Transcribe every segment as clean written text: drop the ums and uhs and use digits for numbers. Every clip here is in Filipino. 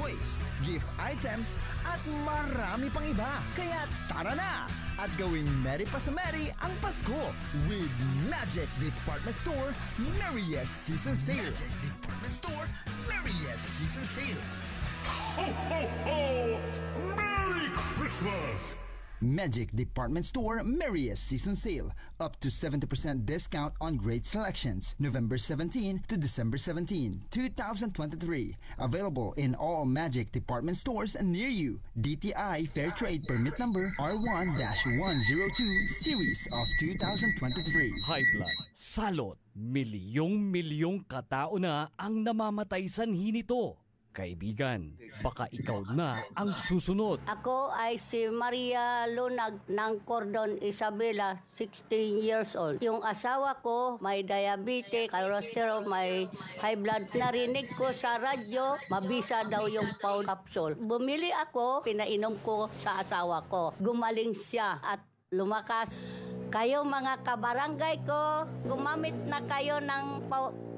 toys, gift items, at marami pang iba. Kaya tara na! At gawing merry pa sa merry ang Pasko with Magic Department Store Merriest Season Sale. Magic Department Store Merriest Season Sale. Ho, ho, ho! Merry Christmas! Magic Department Store Merriest Season Sale. Up to 70% discount on great selections. November 17 to December 17, 2023. Available in all Magic Department stores near you. DTI Fair Trade Permit Number R1-102 Series of 2023. High blood, salot, milyong-milyong katao na ang namamatay sanhi nito. Kaibigan, baka ikaw na ang susunod. Ako ay si Maria Lunag ng Cordon Isabela, 16 years old. Yung asawa ko may diabetes, cholesterol, may high blood. Narinig ko sa radyo, mabisa daw yung Paul capsule. Bumili ako, pinainom ko sa asawa ko. Gumaling siya at lumakas. Kayo mga kabarangay ko, gumamit na kayo ng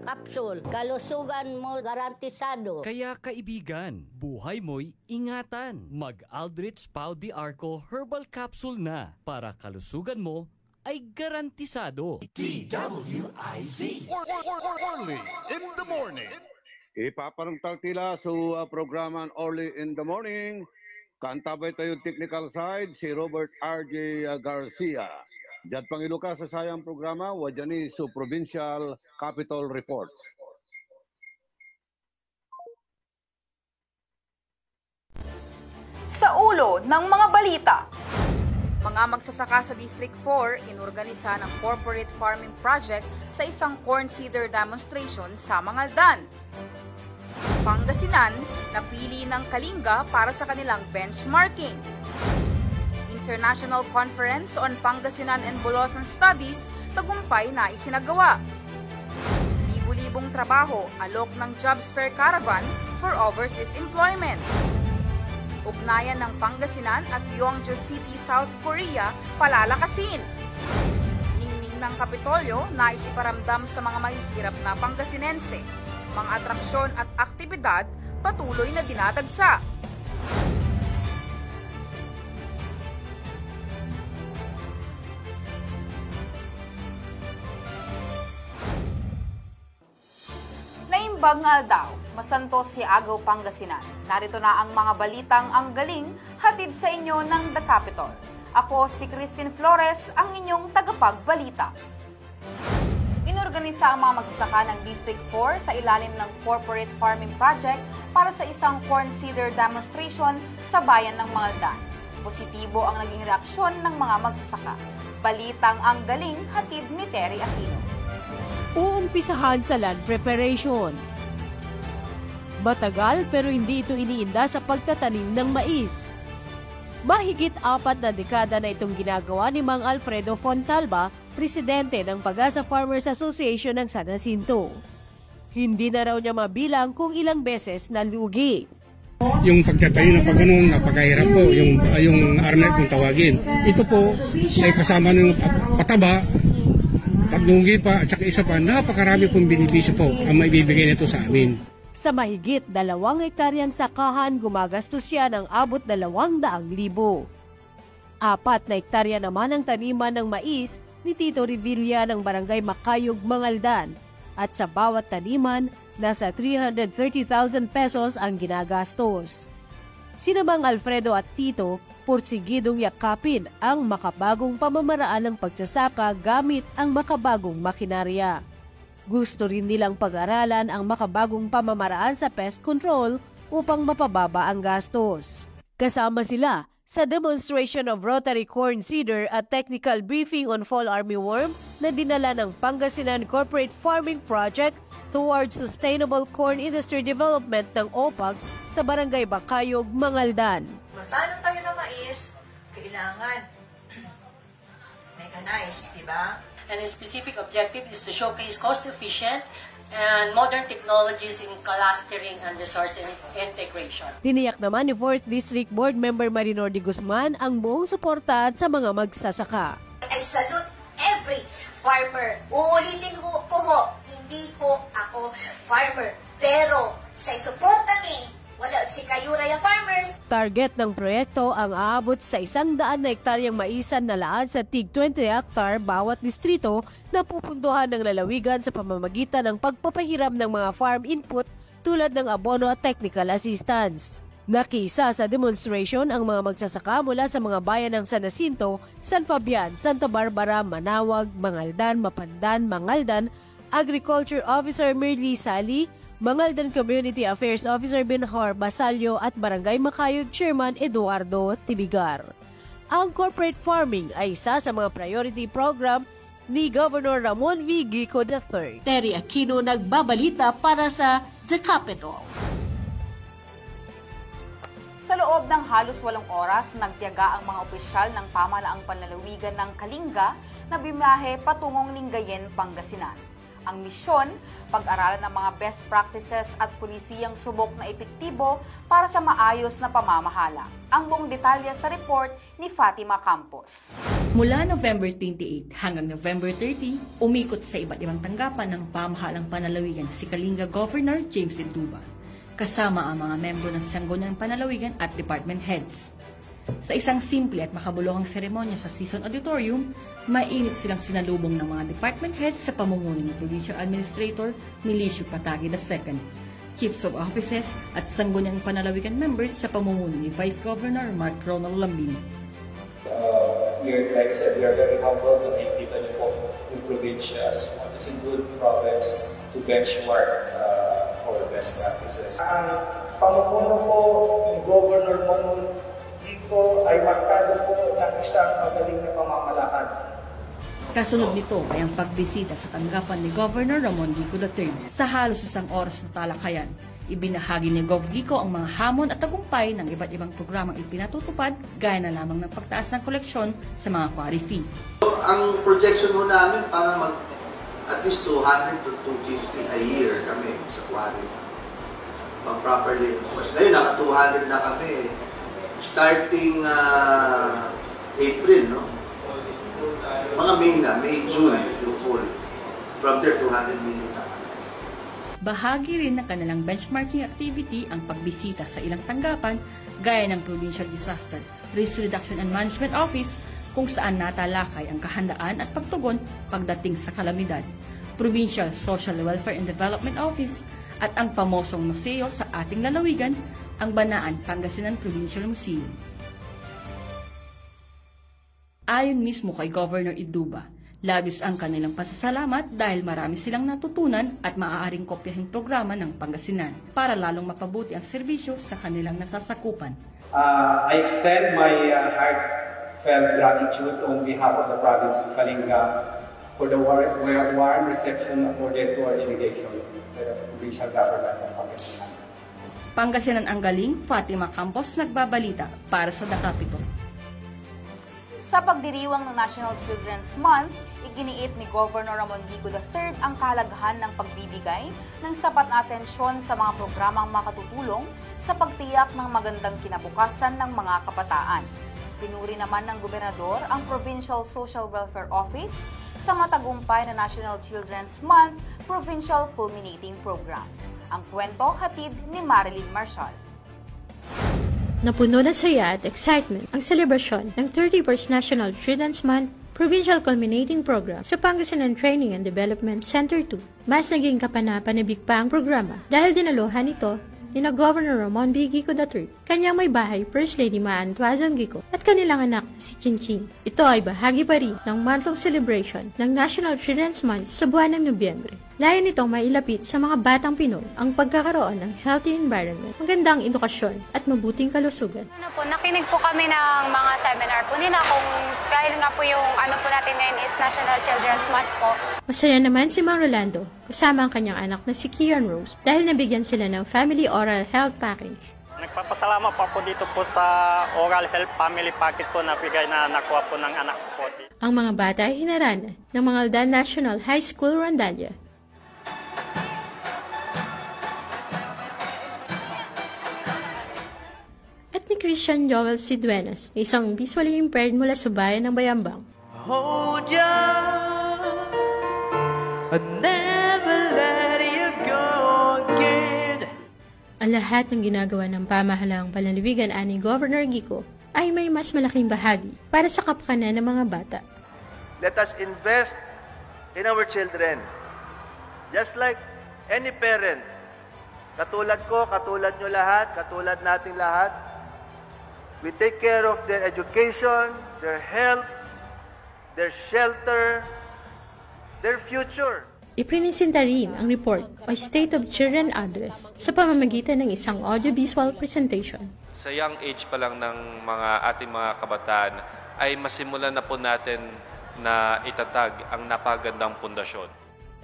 capsule. Kalusugan mo garantisado. Kaya kaibigan, buhay mo'y ingatan. Mag-Aldrich Pau de Arco Herbal Capsule na para kalusugan mo ay garantisado. DWIZ Early in the morning. Ipaparangtal tila sa programan Early in the Morning. Kantabay tayo technical side si Robert R.J. Garcia. Diyan pangiluka sa sayang programa, wajani sa Provincial Capital Reports. Sa ulo ng mga balita, mga magsasaka sa District 4 inorganisa ng corporate farming project sa isang corn seeder demonstration sa Mangaldan. Pangasinan, napili ng Kalinga para sa kanilang benchmarking. International Conference on Pangasinan and Bulacan Studies, tagumpay na isinagawa. Libu-libong trabaho, alok ng Jobs Fair Caravan for overseas employment. Ugnayan ng Pangasinan at Yeongju City, South Korea, palalakasin. Ningning ng Kapitolyo na isiparamdam sa mga mahihirap na Pangasinense. Mga atraksyon at aktibidad patuloy na dinadagsa. Naimbag nga daw, masantos si Agaw Pangasinan. Narito na ang mga balitang ang galing hatid sa inyo ng The Capitol. Ako si Christine Flores, ang inyong tagapagbalita. Inorganisa ang mga magsasaka ng District 4 sa ilalim ng Corporate Farming Project para sa isang corn seeder demonstration sa bayan ng Mangaldan. Positibo ang naging reaksyon ng mga magsasaka. Balitang ang galing hatid ni Terry Aquino. Uumpisahan sa land preparation. Matagal pero hindi ito iniinda sa pagtatanim ng mais. Mahigit 4 na dekada na itong ginagawa ni Mang Alfredo Fontalba, presidente ng Pag-asa Farmers Association ng San Jacinto. Hindi na raw niya mabilang kung ilang beses nalugi. Yung pagtatayo ng pagganon, napakahirap po, yung arnay kung tawagin. Ito po ay kasama ng pataba, paglugi pa, at saka isa pa, napakarami pong benepisyo po ang maibibigay nito sa amin. Sa mahigit 2 hektaryang sakahan, gumagastos siya ng abot 200,000. 4 na hektarya naman ang taniman ng mais ni Tito Revilla ng Barangay Makayog, Mangaldan. At sa bawat taniman, nasa 330,000 pesos ang ginagastos. Sina Mang Alfredo at Tito, porsigidong yakapin ang makabagong pamamaraan ng pagsasaka gamit ang makabagong makinarya. Gusto rin nilang pag-aralan ang makabagong pamamaraan sa pest control upang mapababa ang gastos. Kasama sila sa demonstration of Rotary Corn Seeder at technical briefing on fall armyworm na dinala ng Pangasinan Corporate Farming Project towards Sustainable Corn Industry Development ng OPAG sa Barangay Bakayog, Mangaldan. Magtanong tayo ng mais, kailangan mechanized, di ba? And the specific objective is to showcase cost-efficient and modern technologies in clustering and resource integration. Tiniyak naman ni 4th District Board Member Marinor de Guzman ang buong suportahan sa mga magsasaka. I salute every farmer. Uulitin ko ho, hindi po ako farmer. Pero sa suporta ni Wala si Kayuraya Farmers. Target ng proyekto ang aabot sa 100 na hektaryang maisan na laan sa tig 20 hektar bawat distrito na pupunduhan ng lalawigan sa pamamagitan ng pagpapahiram ng mga farm input tulad ng abono at technical assistance. Nakisa sa demonstration ang mga magsasaka mula sa mga bayan ng San Jacinto, San Fabian, Santa Barbara, Manawag, Mangaldan, Mapandan, Mangaldan, Agriculture Officer Mirly Sali, Mangaldan Community Affairs Officer Benhor Basalio at Barangay Makayog Chairman Eduardo Tibigar. Ang corporate farming ay isa sa mga priority program ni Governor Ramon V. Gico III. Terry Aquino nagbabalita para sa The Capital. Sa loob ng halos 8 oras, nagtiyaga ang mga opisyal ng pamahalaang panlalawigan ng Kalinga na bimahe patungong Lingayen, Pangasinan. Ang misyon, pag-aralan ng mga best practices at pulisiyang subok na epektibo para sa maayos na pamamahala. Ang buong detalye sa report ni Fatima Campos. Mula November 28 hanggang November 30, umikot sa iba't ibang tanggapan ng pamahalang panlalawigan si Kalinga Governor James Eduba, kasama ang mga membro ng Sangguniang Panlalawigan at department heads. Sa isang simple at makabuluhang seremonya sa Season Auditorium, mainit silang sinalubong ng mga department heads sa pamumuno ni Provincial Administrator Milicio Patagi II, Chiefs of Offices at Sangguniang Panlalawigan members sa pamumuno ni Vice Governor Mark Ronald Lambino. Like I said, we are very humble to nakikita niyo po yung probinsya as a good province to benchmark our best practices. Ang pamumuno po ni Governor Monol dito ay markado po ng isang magaling na pamamalakad. Kasunod nito ay ang pagbisita sa tanggapan ni Governor Ramon Gico III. Sa halos 1 oras na talakayan, ibinahagi ni Gov. Gico ang mga hamon at tagumpay ng iba't ibang programang ipinatutupad gaya na lamang ng pagtaas ng koleksyon sa mga quarry fee. Ang projection mo namin para at least 200 to 250 a year kami sa quarry. Properly enforced. Ngayon, naka 200 na kami. Starting April, no? Mga May, June, yung full. From there, 200 million na. Bahagi rin ng kanilang benchmarking activity ang pagbisita sa ilang tanggapan gaya ng Provincial Disaster Risk Reduction and Management Office kung saan natalakay ang kahandaan at pagtugon pagdating sa kalamidad, Provincial Social Welfare and Development Office at ang pamosong museo sa ating lalawigan, ang Banaan Pangasinan Provincial Museum. Ayon mismo kay Governor Eduba, labis ang kanilang pasasalamat dahil marami silang natutunan at maaaring kopyahin programa ng Pangasinan para lalong mapabuti ang serbisyo sa kanilang nasasakupan. I extend my heartfelt gratitude on behalf of the province of Kalinga for the warm reception accorded to our delegation to the provincial government of Pangasinan. Pangasinan ang galing, Fatima Campos nagbabalita para sa The Capital. Sa pagdiriwang ng National Children's Month, iginiit ni Governor Ramon Gico III ang kahalagahan ng pagbibigay ng sapat na atensyon sa mga programang makatutulong sa pagtiyak ng magandang kinabukasan ng mga kabataan. Pinuri naman ng gobernador ang Provincial Social Welfare Office sa matagumpay na National Children's Month Provincial Culminating Program. Ang kwento hatid ni Marilyn Marshall. Napuno ng saya at excitement ang selebrasyon ng 31st National Children's Month Provincial Culminating Program sa Pangasinan Training and Development Center 2. Mas naging kapanapanabik pa ang programa dahil dinaluhan ito ni na Governor Ramon V. Gico III, kanyang may bahay First Lady Maan Tuazon Gico at kanilang anak si Chinching. Ito ay bahagi pa rin ng month-long celebration ng National Children's Month sa buwan ng Nobyembre. Layan nitong mailapit sa mga batang Pinoy ang pagkakaroon ng healthy environment, magandang edukasyon at mabuting kalusugan. Nakinig po kami ng mga seminar po nila kung dahil nga po yung po natin ngayon is National Children's Month po. Masaya naman si Mang Rolando kasama ang kanyang anak na si Kian Rose dahil nabigyan sila ng Family Oral Health Package. Nagpapasalamat pa po dito po sa Oral Health Family Package po na bigay na nakuha po ng anak po. Ang mga bata ay hinarana ng Mangaldan National High School, Rondalia. At ni Christian Joel Siduenas, isang visually impaired mula sa bayan ng Bayambang. Hold you, I'd never let you go again. Ang lahat ng ginagawa ng pamahalaang panlalawigan ani Governor Gico ay may mas malaking bahagi para sa kapakanan ng mga bata. Let us invest in our children. Just like any parent, katulad ko, katulad nyo lahat, katulad nating lahat, we take care of their education, their health, their shelter, their future. Iprinisinta rin ang report o State of Children Address sa pamamagitan ng isang audiovisual presentation. Sa young age pa lang ng ating mga kabataan ay masimulan na po natin na itatag ang napagandang pundasyon.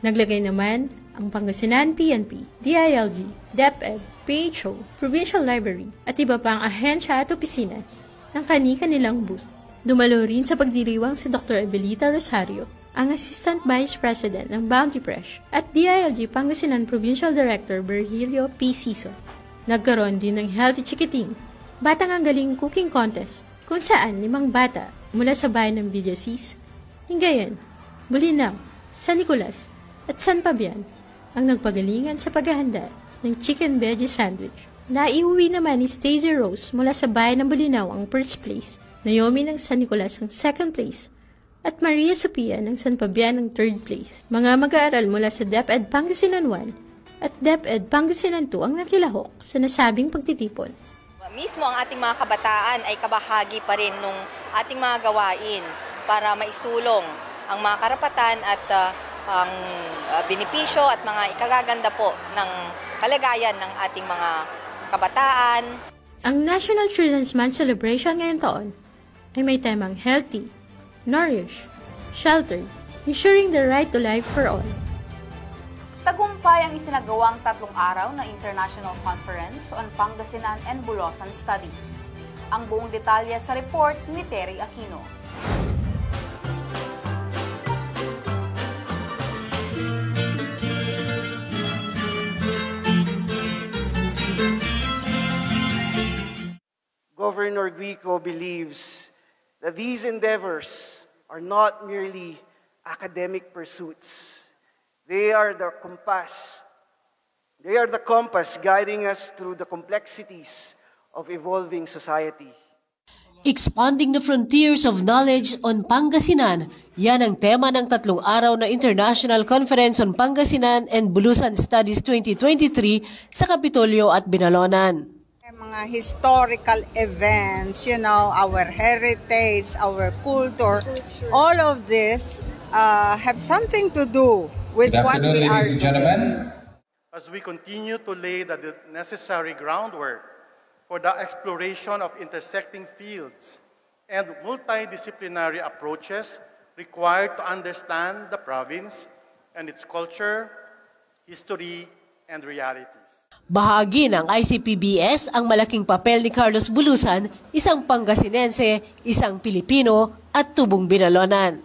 Naglagay naman ang Pangasinan PNP, DILG, DepEd, PHO, Provincial Library at iba pang ahensya at opisina ng kani-kanilang booth. Dumalo rin sa pagdiriwang si Dr. Abelita Rosario, ang Assistant Vice President ng Bounty Fresh at DILG Pangasinan Provincial Director Virgilio P. Sison. Nagkaroon din ng Healthy Chikiting, Batang ang Galing Cooking Contest, kung saan 5 bata mula sa bayan ng Villasis, Lingayen, Bulinaw, San Nicolas at San Fabian ang nagpagalingan sa paghahanda ng chicken veggie sandwich. Naiuwi naman ni Stacey Rose mula sa bayan ng Bulinaw ang first place, Naomi ng San Nicolas ang second place, at Maria Sofia ng San Fabian ang third place. Mga mag-aaral mula sa DepEd Pangasinan 1 at DepEd Pangasinan 2 ang nakilahok sa nasabing pagtitipon. Mismo ang ating mga kabataan ay kabahagi pa rin ng ating mga gawain para maisulong ang mga karapatan at ang benepisyo at mga ikagaganda po ng kalagayan ng ating mga kabataan. Ang National Children's Month celebration ngayong taon ay may temang healthy, nourish, sheltered, ensuring the right to life for all. Tagumpay ang isinagawang 3 araw na International Conference on Pangasinan and Bulosan Studies. Ang buong detalye sa report ni Terry Aquino. Governor Guico believes that these endeavors are not merely academic pursuits. They are the compass. They are the compass guiding us through the complexities of evolving society. Expanding the frontiers of knowledge on Pangasinan, yan ang tema ng 3 araw na International Conference on Pangasinan and Bulosan Studies 2023 sa Kapitolyo at Binalonan. Mga historical events, our heritage, our culture, all of this have something to do with what we are doing. As we continue to lay the necessary groundwork for the exploration of intersecting fields and multidisciplinary approaches required to understand the province and its culture, history, and realities. Bahagi ng ICPBS ang malaking papel ni Carlos Bulosan, isang Pangasinense, isang Pilipino at tubong Binalonan.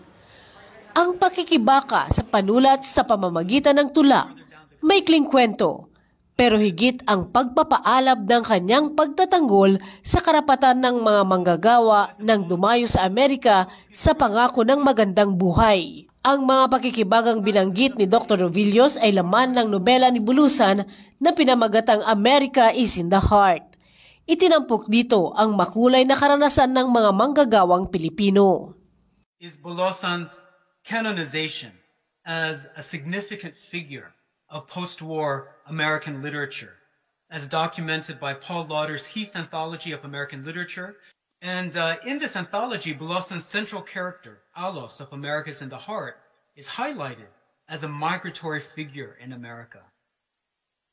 Ang pakikibaka sa panulat sa pamamagitan ng tula, maikling kwento, pero higit ang pagpapaalab ng kanyang pagtatanggol sa karapatan ng mga manggagawa nang dumayo sa Amerika sa pangako ng magandang buhay. Ang mga pakikibagang binanggit ni Dr. Rovillos ay laman ng nobela ni Bulosan na pinamagatang America is in the Heart. Itinampok dito ang makulay na karanasan ng mga manggagawang Pilipino. Is Bulosan's canonization as a significant figure of post-war American literature, as documented by Paul Lauder's Heath Anthology of American Literature. And in this anthology, Bulosan's central character, Alos of America's in the Heart, is highlighted as a migratory figure in America.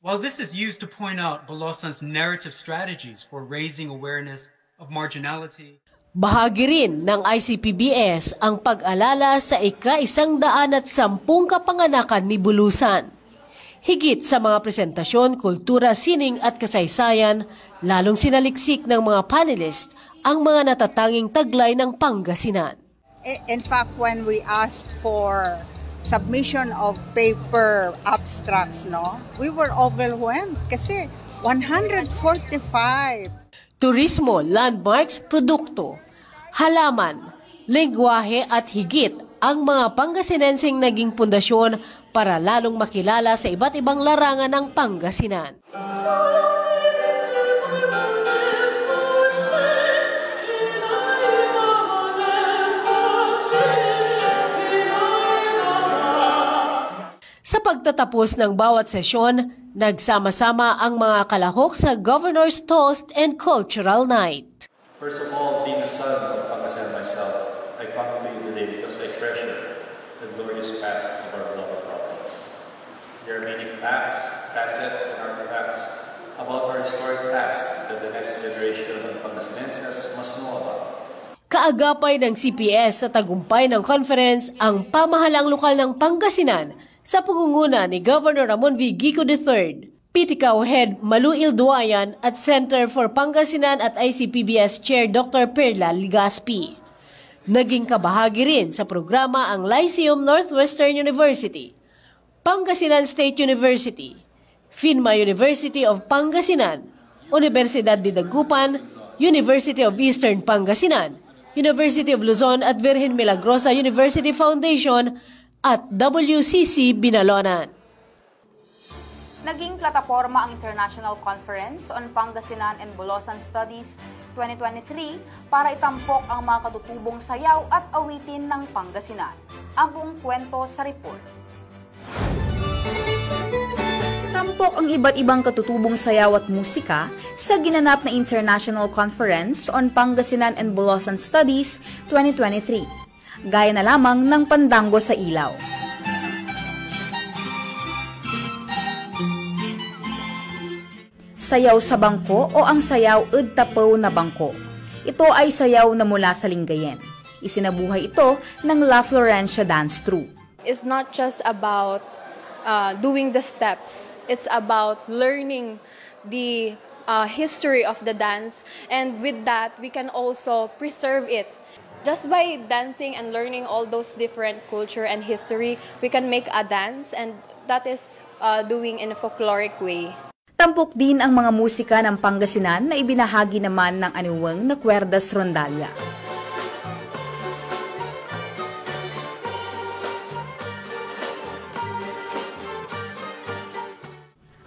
While this is used to point out Bulosan's narrative strategies for raising awareness of marginality, bahagi rin ng ICPBS ang pag-alala sa ika-110 kapanganakan ni Bulosan. Higit sa mga presentasyon, kultura, sining at kasaysayan, lalong sinaliksik ng mga panelist ang mga natatanging taglay ng Pangasinan. In fact, when we asked for submission of paper abstracts, we were overwhelmed kasi 145. Turismo, landmarks, produkto, halaman, lengguwahe at higit ang mga Pangasinenseng naging pundasyon para lalong makilala sa iba't ibang larangan ng Pangasinan. Sa pagtatapos ng bawat sesyon, nagsama-sama ang mga kalahok sa Governor's Toast and Cultural Night. First of all, being a son of Pangasinan myself, I come to you today because I treasure the glorious past of our beloved province. There are many facts, facets, and artifacts about our historic past that the next generation of Pangasinenses must know about. Kaagapay ng CPS sa tagumpay ng conference ang pamahalang lokal ng Pangasinan sa pangunguna ni Governor Ramon V. Gico III, PTCAO Head Malu Ilduayan at Center for Pangasinan at ICPBS Chair Dr. Perla Ligaspi. Naging kabahagi rin sa programa ang Lyceum Northwestern University, Pangasinan State University, FINMA University of Pangasinan, Universidad de Dagupan, University of Eastern Pangasinan, University of Luzon at Virgen Milagrosa University Foundation at WCC Binalonan. Naging plataforma ang International Conference on Pangasinan and Bulasan Studies 2023 para itampok ang mga katutubong sayaw at awitin ng Pangasinan. Ang buong kwento sa report. Tampok ang iba't ibang katutubong sayaw at musika sa ginanap na International Conference on Pangasinan and Bulasan Studies 2023. Gaya na lamang ng pandango sa ilaw. Sayaw sa bangko o ang sayaw udtapaw na bangko. Ito ay sayaw na mula sa Lingayen. Isinabuhay ito ng La Florencia Dance Troupe. It's not just about doing the steps. It's about learning the history of the dance, and with that, we can also preserve it. Just by dancing and learning all those different culture and history, we can make a dance, and that is doing in a folkloric way. Tampok din ang mga musika ng Pangasinan na ibinahagi naman ng aniwang na Cuerdas Rondalla.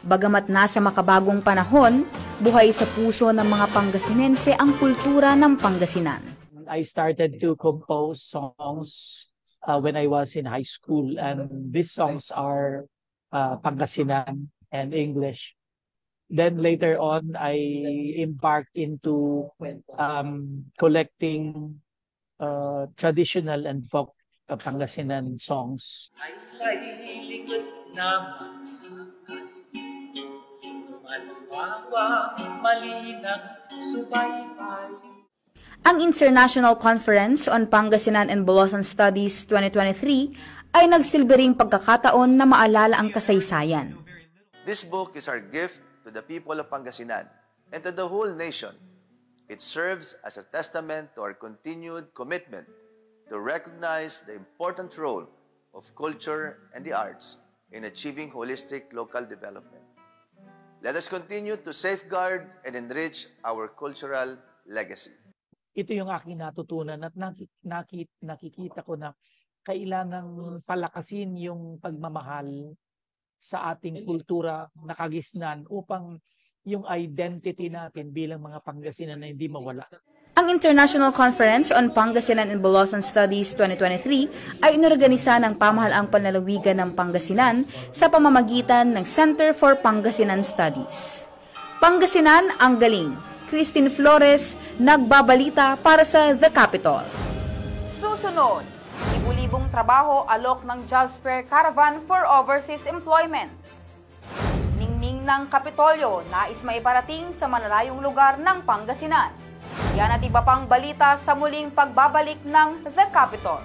Bagamat nasa makabagong panahon, buhay sa puso ng mga Pangasinense ang kultura ng Pangasinan. I started to compose songs when I was in high school, and these songs are Pangasinan and English. Then later on, I embarked into collecting traditional and folk Pangasinan songs. Ang International Conference on Pangasinan and Bulasan Studies 2023 ay nagsilbing pagkakataon na maalala ang kasaysayan. This book is our gift to the people of Pangasinan and to the whole nation. It serves as a testament to our continued commitment to recognize the important role of culture and the arts in achieving holistic local development. Let us continue to safeguard and enrich our cultural legacy. Ito yung aking natutunan at nakikita ko na kailangang palakasin yung pagmamahal sa ating kultura na kagisnan upang yung identity natin bilang mga Pangasinan na hindi mawala. Ang International Conference on Pangasinan and Bulasan Studies 2023 ay inorganisa ng Pamahalaang Panlalawigan ng Pangasinan sa pamamagitan ng Center for Pangasinan Studies. Pangasinan ang galing. Christine Flores, nagbabalita para sa The Capitol. Susunod, libu-libong trabaho alok ng Jobs Fair Caravan for Overseas Employment. Ningning ng Kapitolyo, nais maiparating sa malalayong lugar ng Pangasinan. Yan at iba pang balita sa muling pagbabalik ng The Capitol.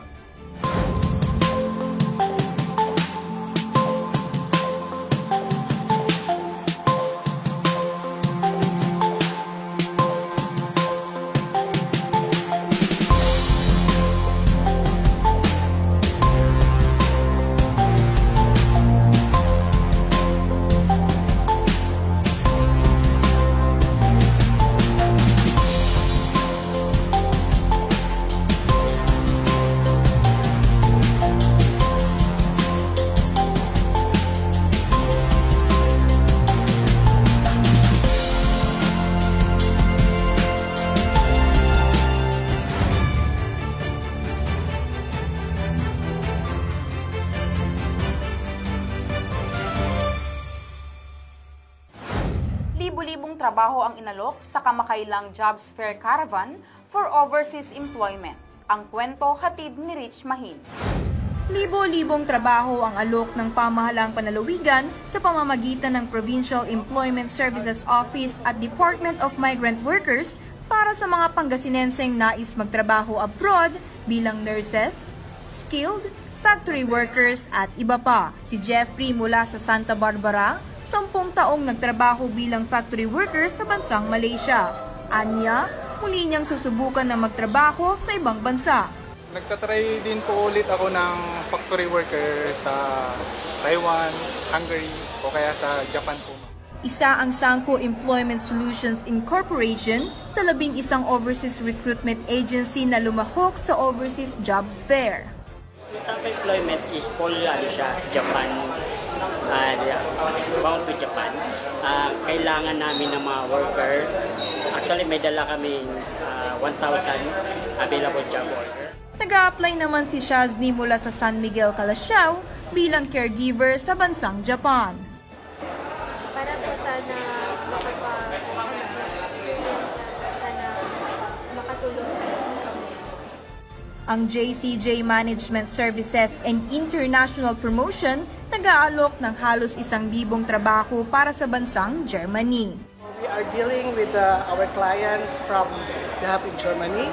trabaho ang inalok sa kamakailang Jobs Fair Caravan for Overseas Employment. Ang kwento hatid ni Rich Mahin. Libo-libong trabaho ang alok ng pamahalang panlalawigan sa pamamagitan ng Provincial Employment Services Office at Department of Migrant Workers para sa mga Pangasinenseng nais magtrabaho abroad bilang nurses, skilled, factory workers at iba pa. Si Jeffrey mula sa Santa Barbara, 10 taong nagtrabaho bilang factory worker sa bansang Malaysia. Aniya, muli niyang susubukan na magtrabaho sa ibang bansa. Nagtatry din po ulit ako ng factory worker sa Taiwan, Hungary o kaya sa Japan po. Isa ang Sangco Employment Solutions Incorporation sa 11 overseas recruitment agency na lumahok sa Overseas Jobs Fair. Yung Sangco Employment is full Japan, bound to Japan. Kailangan namin ng mga worker. Actually may dala kami 1,000 available job worker. Nag-a-apply naman si Shazni mula sa San Miguel, Calasiao bilang caregiver sa bansang Japan. Para po sana makapa-experience, sana makatulong kami. Ang JCJ Management Services and International Promotion nag-aalok ng halos 1,000 trabaho para sa bansang Germany. We are dealing with our clients from we have in Germany,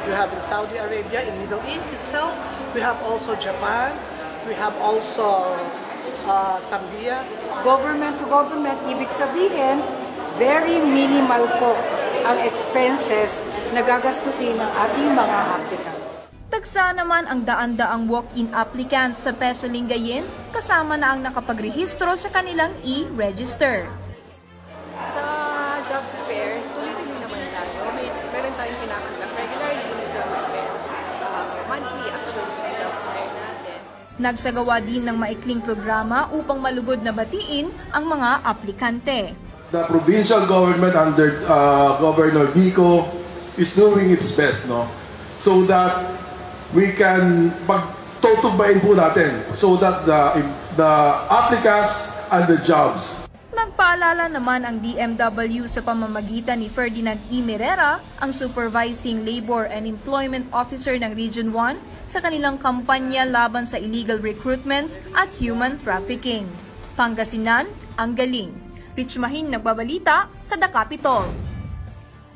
we have in Saudi Arabia, in Middle East itself, we have also Japan, we have also Zambia. Government to government, ibig sabihin, very minimal po ang expenses na gagastusin ng ating mga applicants. Tagsa naman ang daan-daang walk-in applicants sa Peso Lingayen, kasama na ang nakapagrehistro sa kanilang e-register. Sa Jobs Fair, tuloy-tuloy naman tayo. Meron tayong pinakanggap regularly yung Jobs Fair. Monthly actually yung Jobs Fair natin. Nagsagawa din ng maikling programa upang malugod na batiin ang mga aplikante. The provincial government under Governor Gico is doing its best, no? So that we can pagtutugbayin po natin so that the applicants and the jobs. Nagpaalala naman ang DMW sa pamamagitan ni Ferdinand E. Merera, ang Supervising Labor and Employment Officer ng Region 1, sa kanilang kampanya laban sa illegal recruitment at human trafficking. Pangasinan, ang galing. Rich Mahin nagbabalita sa The Capitol.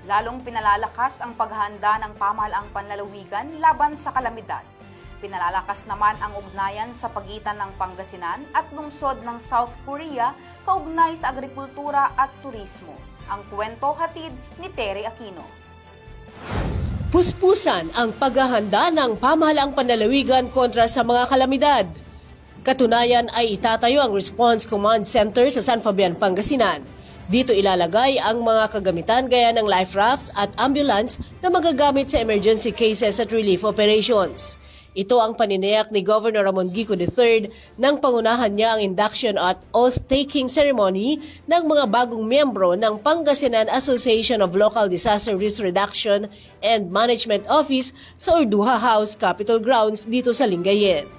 Lalong pinalalakas ang paghahanda ng pamahalaang panlalawigan laban sa kalamidad. Pinalalakas naman ang ugnayan sa pagitan ng Pangasinan at lungsod ng South Korea kaugnay sa agrikultura at turismo. Ang kwento hatid ni Terry Aquino. Puspusan ang paghahanda ng pamahalaang panlalawigan kontra sa mga kalamidad. Katunayan ay itatayo ang Response Command Center sa San Fabian, Pangasinan. Dito ilalagay ang mga kagamitan gaya ng life rafts at ambulance na magagamit sa emergency cases at relief operations. Ito ang paniniyak ni Governor Ramon Gico III nang pangunahan niya ang induction at oath-taking ceremony ng mga bagong miyembro ng Pangasinan Association of Local Disaster Risk Reduction and Management Office sa Orduha House, Capitol Grounds dito sa Lingayen.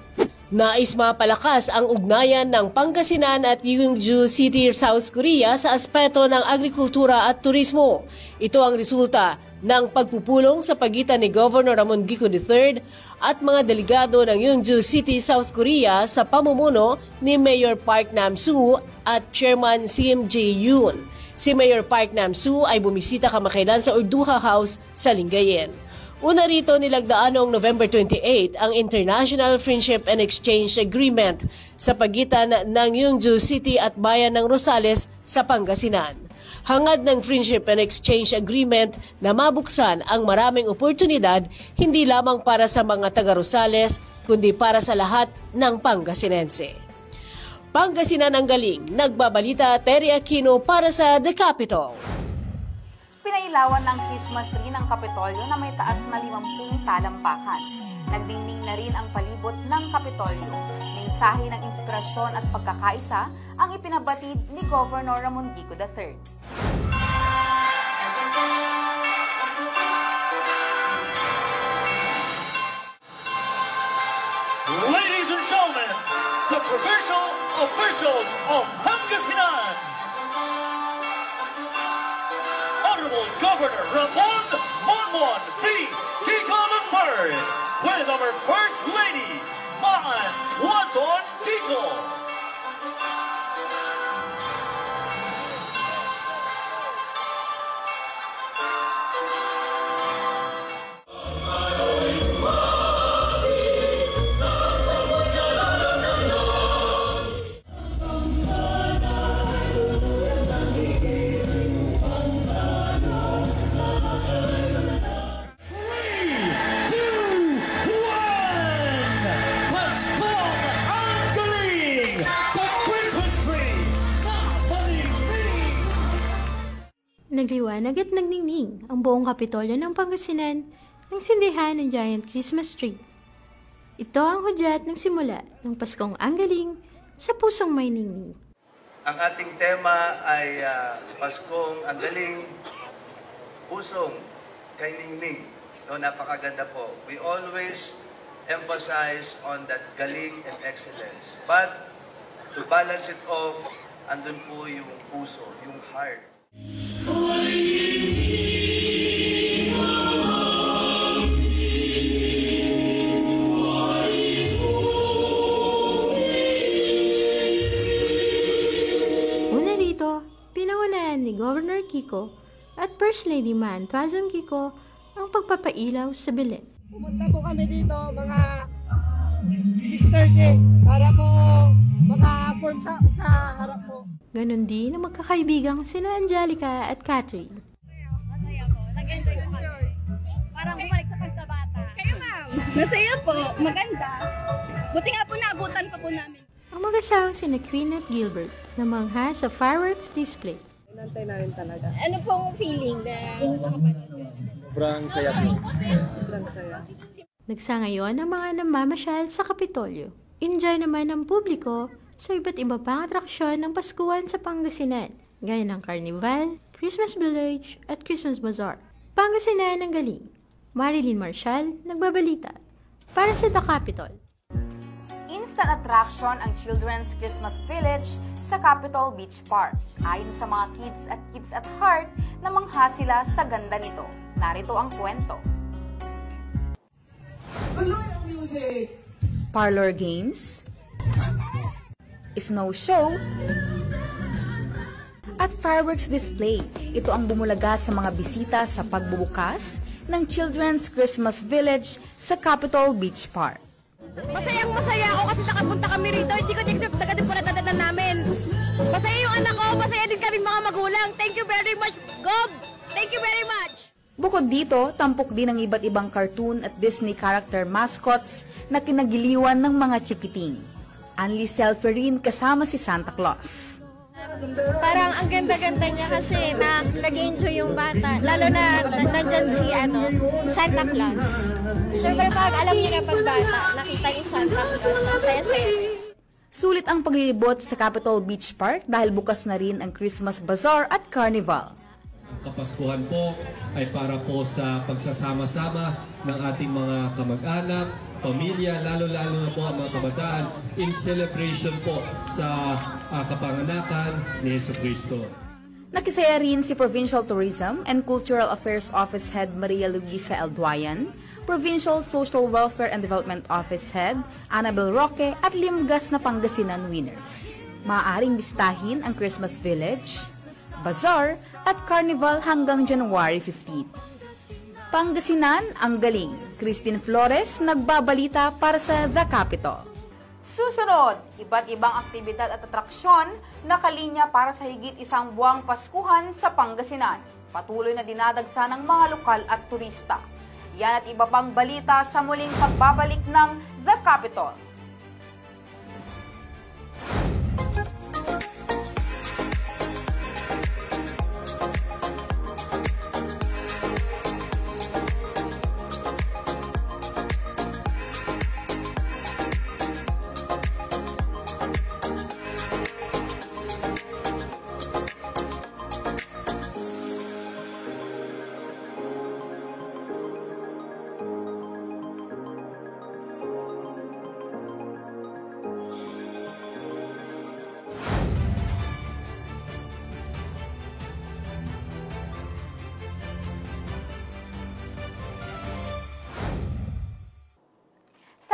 Nais mapalakas ang ugnayan ng Pangasinan at Yeongju City, South Korea sa aspeto ng agrikultura at turismo. Ito ang resulta ng pagpupulong sa pagitan ni Governor Ramon Gico III at mga delegado ng Yeongju City, South Korea sa pamumuno ni Mayor Park Nam-soo at Chairman Sim Jae-yoon. Si Mayor Park Nam-soo ay bumisita kamakailan sa Orduha House sa Lingayen. Una rito nilagdaan noong November 28 ang International Friendship and Exchange Agreement sa pagitan ng Yeongju City at Bayan ng Rosales sa Pangasinan. Hangad ng Friendship and Exchange Agreement na mabuksan ang maraming oportunidad hindi lamang para sa mga taga-Rosales kundi para sa lahat ng Pangasinense. Pangasinan ang galing, nagbabalita Terry Aquino para sa The Capitol. Pinailawan ng Christmas tree ng Kapitolyo na may taas na 50 talampakan. Nagdingning na rin ang palibot ng Kapitolyo. Mensahe ng inspirasyon at pagkakaisa ang ipinabatid ni Governor Ramon Gico III. Ladies and gentlemen, the provincial officials of Pangasinan. Governor Ramon Monmon V. Kiko III, with our First Lady, Maan Tuazon Kiko. Nagliwanag at nagningning ang buong Kapitolyo ng Pangasinan ng sindihan ng Giant Christmas Tree. Ito ang hudyat ng simula ng Paskong Ang Galing sa pusong may ningning. Ang ating tema ay Paskong Ang Galing, pusong kay ningning. No, napakaganda po. We always emphasize on that galing and excellence. But to balance it off, andun po yung puso, yung heart. Una rito, pinangunahan ni Governor Kiko at First Lady Maan Tuazon Kiko ang pagpapailaw sa bilet. Pumunta po kami dito mga 6:30 para po maka-form sa harap po. Ganon din ang magkakaibigang sina Angelica at Catherine. Masaya po. Nag-enjoy po kami. Parang bumalik sa pagkabata. Kayo ma'am? Masaya po. Maganda. Buti nga po naabutan pa po namin. Ang mag-asawang sina Queen at Gilbert na mangha sa fireworks display. Inantay namin talaga. Ano pong feeling na nakapanood yun? Sobrang saya po. Sobrang saya. Nagsangayon ang mga namamasyal sa Kapitolyo. Enjoy naman ang publiko sa iba't iba pang atraksyon ng Paskuhan sa Pangasinan, gaya ng Carnival, Christmas Village at Christmas Bazaar. Pangasinan ang galing. Marilyn Marshall, nagbabalita. Para sa The Capitol. Instant attraction ang Children's Christmas Village sa Capitol Beach Park. Ayon sa mga kids at heart, namangha sila sa ganda nito. Narito ang kwento. Parlor games, snow show, at fireworks display. Ito ang bumulaga sa mga bisita sa pagbubukas ng Children's Christmas Village sa Capitol Beach Park. Masaya ako kasi nakapunta kami rito. Hindi ko expect agad po natatanan namin. Masaya yung anak ko. Masaya din kami mga magulang. Thank you very much, Gob. Thank you very much. Bukod dito, tampok din ang iba't ibang cartoon at Disney character mascots na kinagiliwan ng mga chikiting. Unli selfie rin kasama si Santa Claus. Parang ang ganda-ganda niya kasi nag-enjoy yung bata. Lalo na nandyan si Santa Claus. Siyempre pag alam niyo na pag bata, nakita yung Santa Claus. Ang saya-saya. Sulit ang paglilibot sa Capitol Beach Park dahil bukas na rin ang Christmas Bazaar at Carnival. Ang Kapaskuhan po ay para po sa pagsasama-sama ng ating mga kamag-anak, pamilya, lalo-lalo na po ang mga kabataan in celebration po sa kapanganakan ni Jesucristo. Nakisaya rin si Provincial Tourism and Cultural Affairs Office Head Maria Luisa Elduayan, Provincial Social Welfare and Development Office Head Annabel Roque at Limgas na Pangasinan winners. Maaaring bisitahin ang Christmas Village, Bazaar at Carnival hanggang January 15. Pangasinan ang galing. Christine Flores nagbabalita para sa The Capitol. Susunod, iba't ibang aktibidad at atraksyon na kalinya para sa higit isang buwang Paskuhan sa Pangasinan. Patuloy na dinadagsa ng mga lokal at turista. Yan at iba pang balita sa muling pagbabalik ng The Capitol.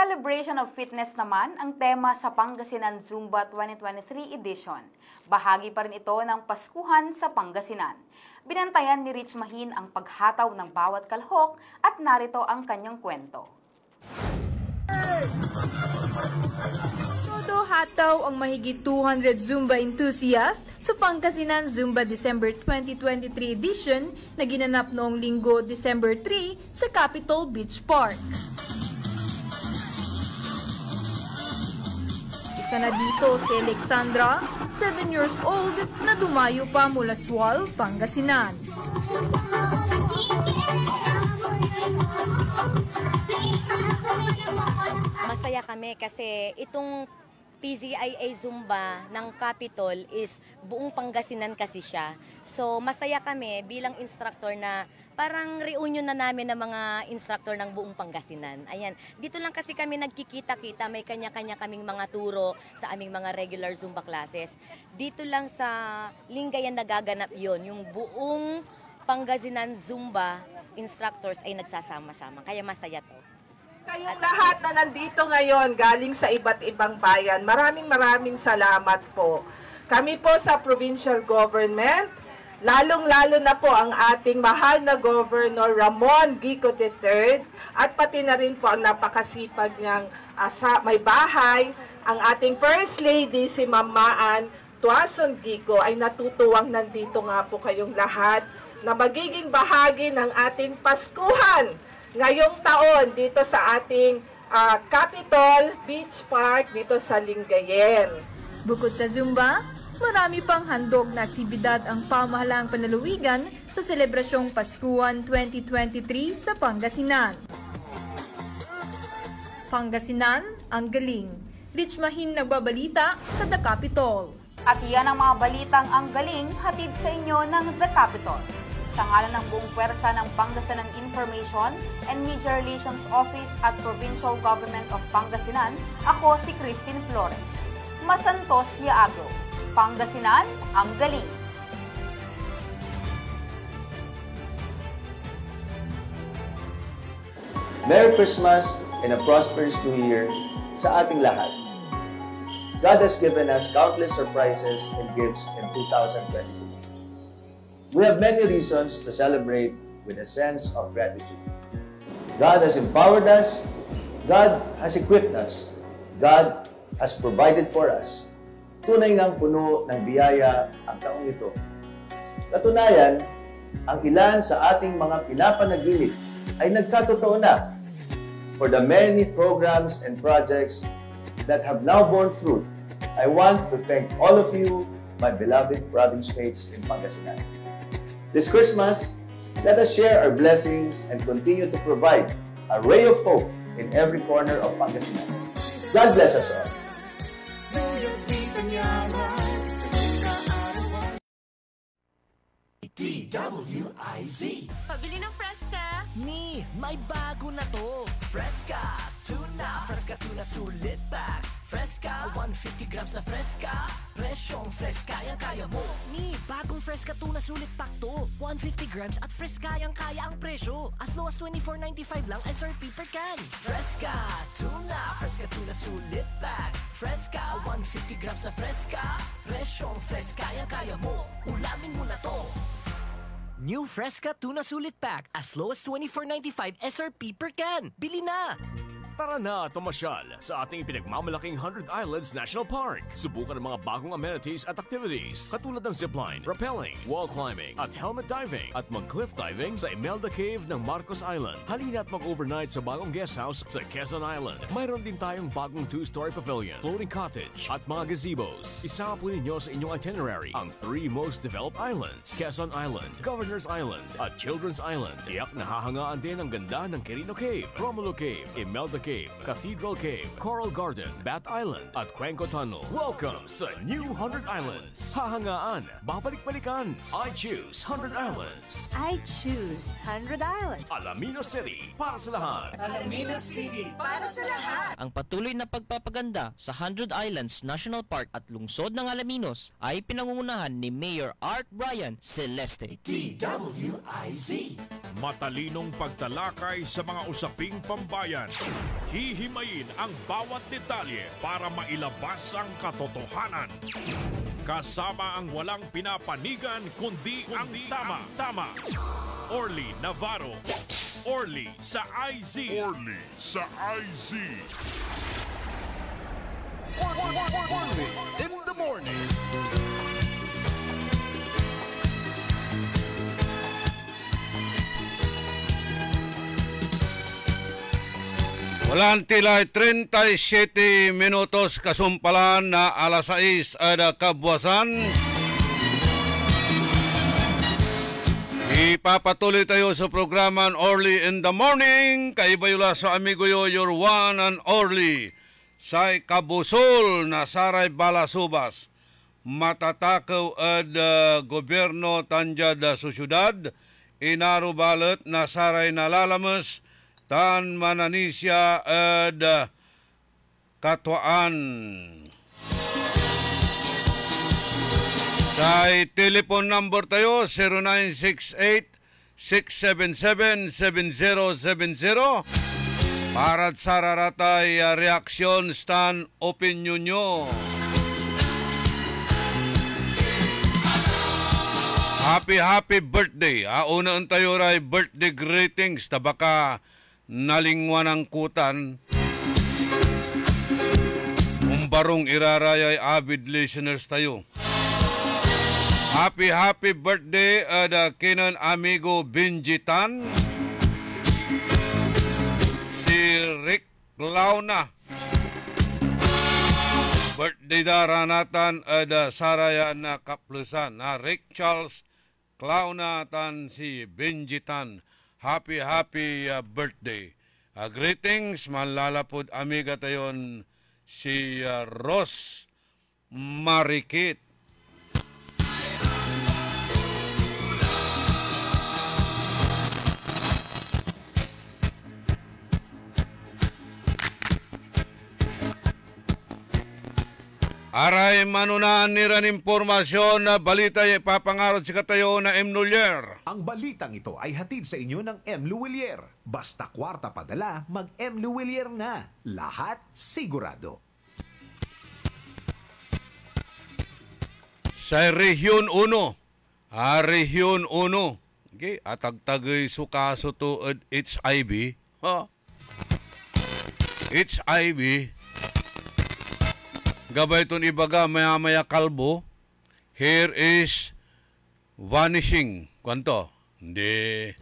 Celebration of Fitness naman ang tema sa Pangasinan Zumba 2023 edition. Bahagi pa rin ito ng Paskuhan sa Pangasinan. Binantayan ni Rich Mahin ang paghataw ng bawat kalhok at narito ang kanyang kwento. Todo hataw ang mahigit 200 Zumba enthusiasts sa Pangasinan Zumba December 2023 edition na ginanap noong Linggo, December 3 sa Capitol Beach Park. Isa na dito si Alexandra, 7 years old, na dumayo pa mula Sual, Pangasinan. Masaya kami kasi itong PZIA Zumba ng Capitol is buong Pangasinan kasi siya. So masaya kami bilang instructor na parang reunion na namin ng mga instructor ng buong Pangasinan. Ayan, dito lang kasi kami nagkikita-kita, may kanya-kanya kaming mga turo sa aming mga regular Zumba classes. Dito lang sa Lingayen nagaganap yon, yung buong Pangasinan Zumba instructors ay nagsasama-sama. Kaya masaya to. Kayong lahat na nandito ngayon galing sa iba't ibang bayan, maraming salamat po. Kami po sa provincial government, lalong-lalo na po ang ating mahal na Governor Ramon Gico III at pati na rin po ang napakasipag niyang may bahay, ang ating First Lady si Ma'am Maan Tuason Gico ay natutuwang nandito nga po kayong lahat na magiging bahagi ng ating Paskuhan ngayong taon dito sa ating Capitol Beach Park dito sa Lingayen. Bukod sa Zumba, marami pang handog na aktibidad ang pamahalaang panlalawigan sa selebrasyong Paskuhan 2023 sa Pangasinan. Pangasinan, ang galing. Rich Mahin nagbabalita sa The Capitol. At yan ang mga balitang ang galing hatid sa inyo ng The Capitol. Sa ngalan ng buong pwersa ng Pangasinan Information and Media Relations Office at Provincial Government of Pangasinan, ako si Christine Flores. Masantos Yaagro. Pangasinan, ang galing. Merry Christmas and a prosperous New Year sa ating lahat. God has given us countless surprises and gifts in 2022. We have many reasons to celebrate with a sense of gratitude. God has empowered us, God has equipped us, God has provided for us. Tunay ngang puno ng biyaya ang taong ito. Katunayan, ang ilan sa ating mga pinapanaginip ay nagkatotoo na. For the many programs and projects that have now borne fruit, I want to thank all of you, my beloved province mates in Pangasinan. This Christmas, let us share our blessings and continue to provide a ray of hope in every corner of Pangasinan. God bless us all. DWIZ. Pabili ng Fresca. Ni, may bago na to. Fresca Tuna. Fresca Tuna Sulit Pack. Fresca, 150 grams na Fresca. Presyong Fresca yang kaya mo. Ni, bagong Fresca Tuna Sulit Pack to. 150 grams at Fresca yang kaya ang presyo. As low as $24.95 lang SRP per can. Fresca Tuna. Fresca Tuna Sulit Pack. Fresca, 150 grams na Fresca. Presyong Fresca yang kaya mo. Ulamin mo na to. New Fresca Tuna Sulit Pack as low as $24.95 SRP per can. Bili na! Tara na tumasyal sa ating pinagmamalaking 100 Islands National Park. Subukan ang mga bagong amenities at activities katulad ng zipline, rappelling, wall climbing at helmet diving at mag-cliff diving sa Imelda Cave ng Marcos Island. Halina at mag-overnight sa bagong guest house sa Quezon Island. Mayroon din tayong bagong 2-story pavilion, floating cottage at mga gazebos. Isama po ninyo sa inyong itinerary ang 3 most developed islands: Quezon Island, Governor's Island at Children's Island. Tiyak nahahangaan din ang ganda ng Quirino Cave, Romulo Cave, Imelda Cave, Cathedral Cave, Coral Garden, Bat Island at Cuenco Tunnel. Welcome sa New 100 Islands. Hahangaan, babalik-balikan. I choose 100 Islands. I choose 100 Islands. Alaminos City, para sa lahat. Alaminos City, para sa lahat. Ang patuloy na pagpapaganda sa 100 Islands National Park at lungsod ng Alaminos ay pinangungunahan ni Mayor Art Brian Celeste. DWIZ. Matalinong pagtalakay sa mga usaping pambayan. Hihimayin ang bawat detalye para mailabas ang katotohanan. Kasama ang walang pinapanigan kundi ang tama. Orly Navarro. Orly sa IZ. Orly sa IZ. Orly in the morning. Walang tilay 37 minutos kasumpalan na alas 6 ada kabuwasan. Ipapatuloy tayo sa programa Orly in the Morning. Kaibayula sa amigo yo, your one and only. Say kabusol na saray balasubas. Matatakaw ad gobyerno tanjad sa syudad. Inarubalat na saray nalalamas. Tan mananisya ad katwaan. Sa telephone number tayo 0968-677-7070 para sa raratay reaksyon stand opinion nyo. Happy birthday. Unaan tayo ray birthday greetings na baka nalingwan ang kutan. Umbarong irarayay avid listeners tayo. Happy birthday kinan amigo Benjitan. Si Rick Launa. Birthday daranatan saraya na kaplusan. Rick Charles Launa tan si Benjitan. Happy birthday. Greetings, malalapod amiga tayon si Ross Marikit. Aray manunaan niran impormasyon na balita ay papangarod si katayo na M. Lulier. Ang balitang ito ay hatid sa inyo ng M. Lulier. Basta kwarta padala, mag M. Lulier na. Lahat sigurado. Sa Region 1. Region 1. Okay, atagtagay sukaso to HIV. HIV. Gabay itong ibaga, maya kalbo. Hair is vanishing. Kwanto? Hindi.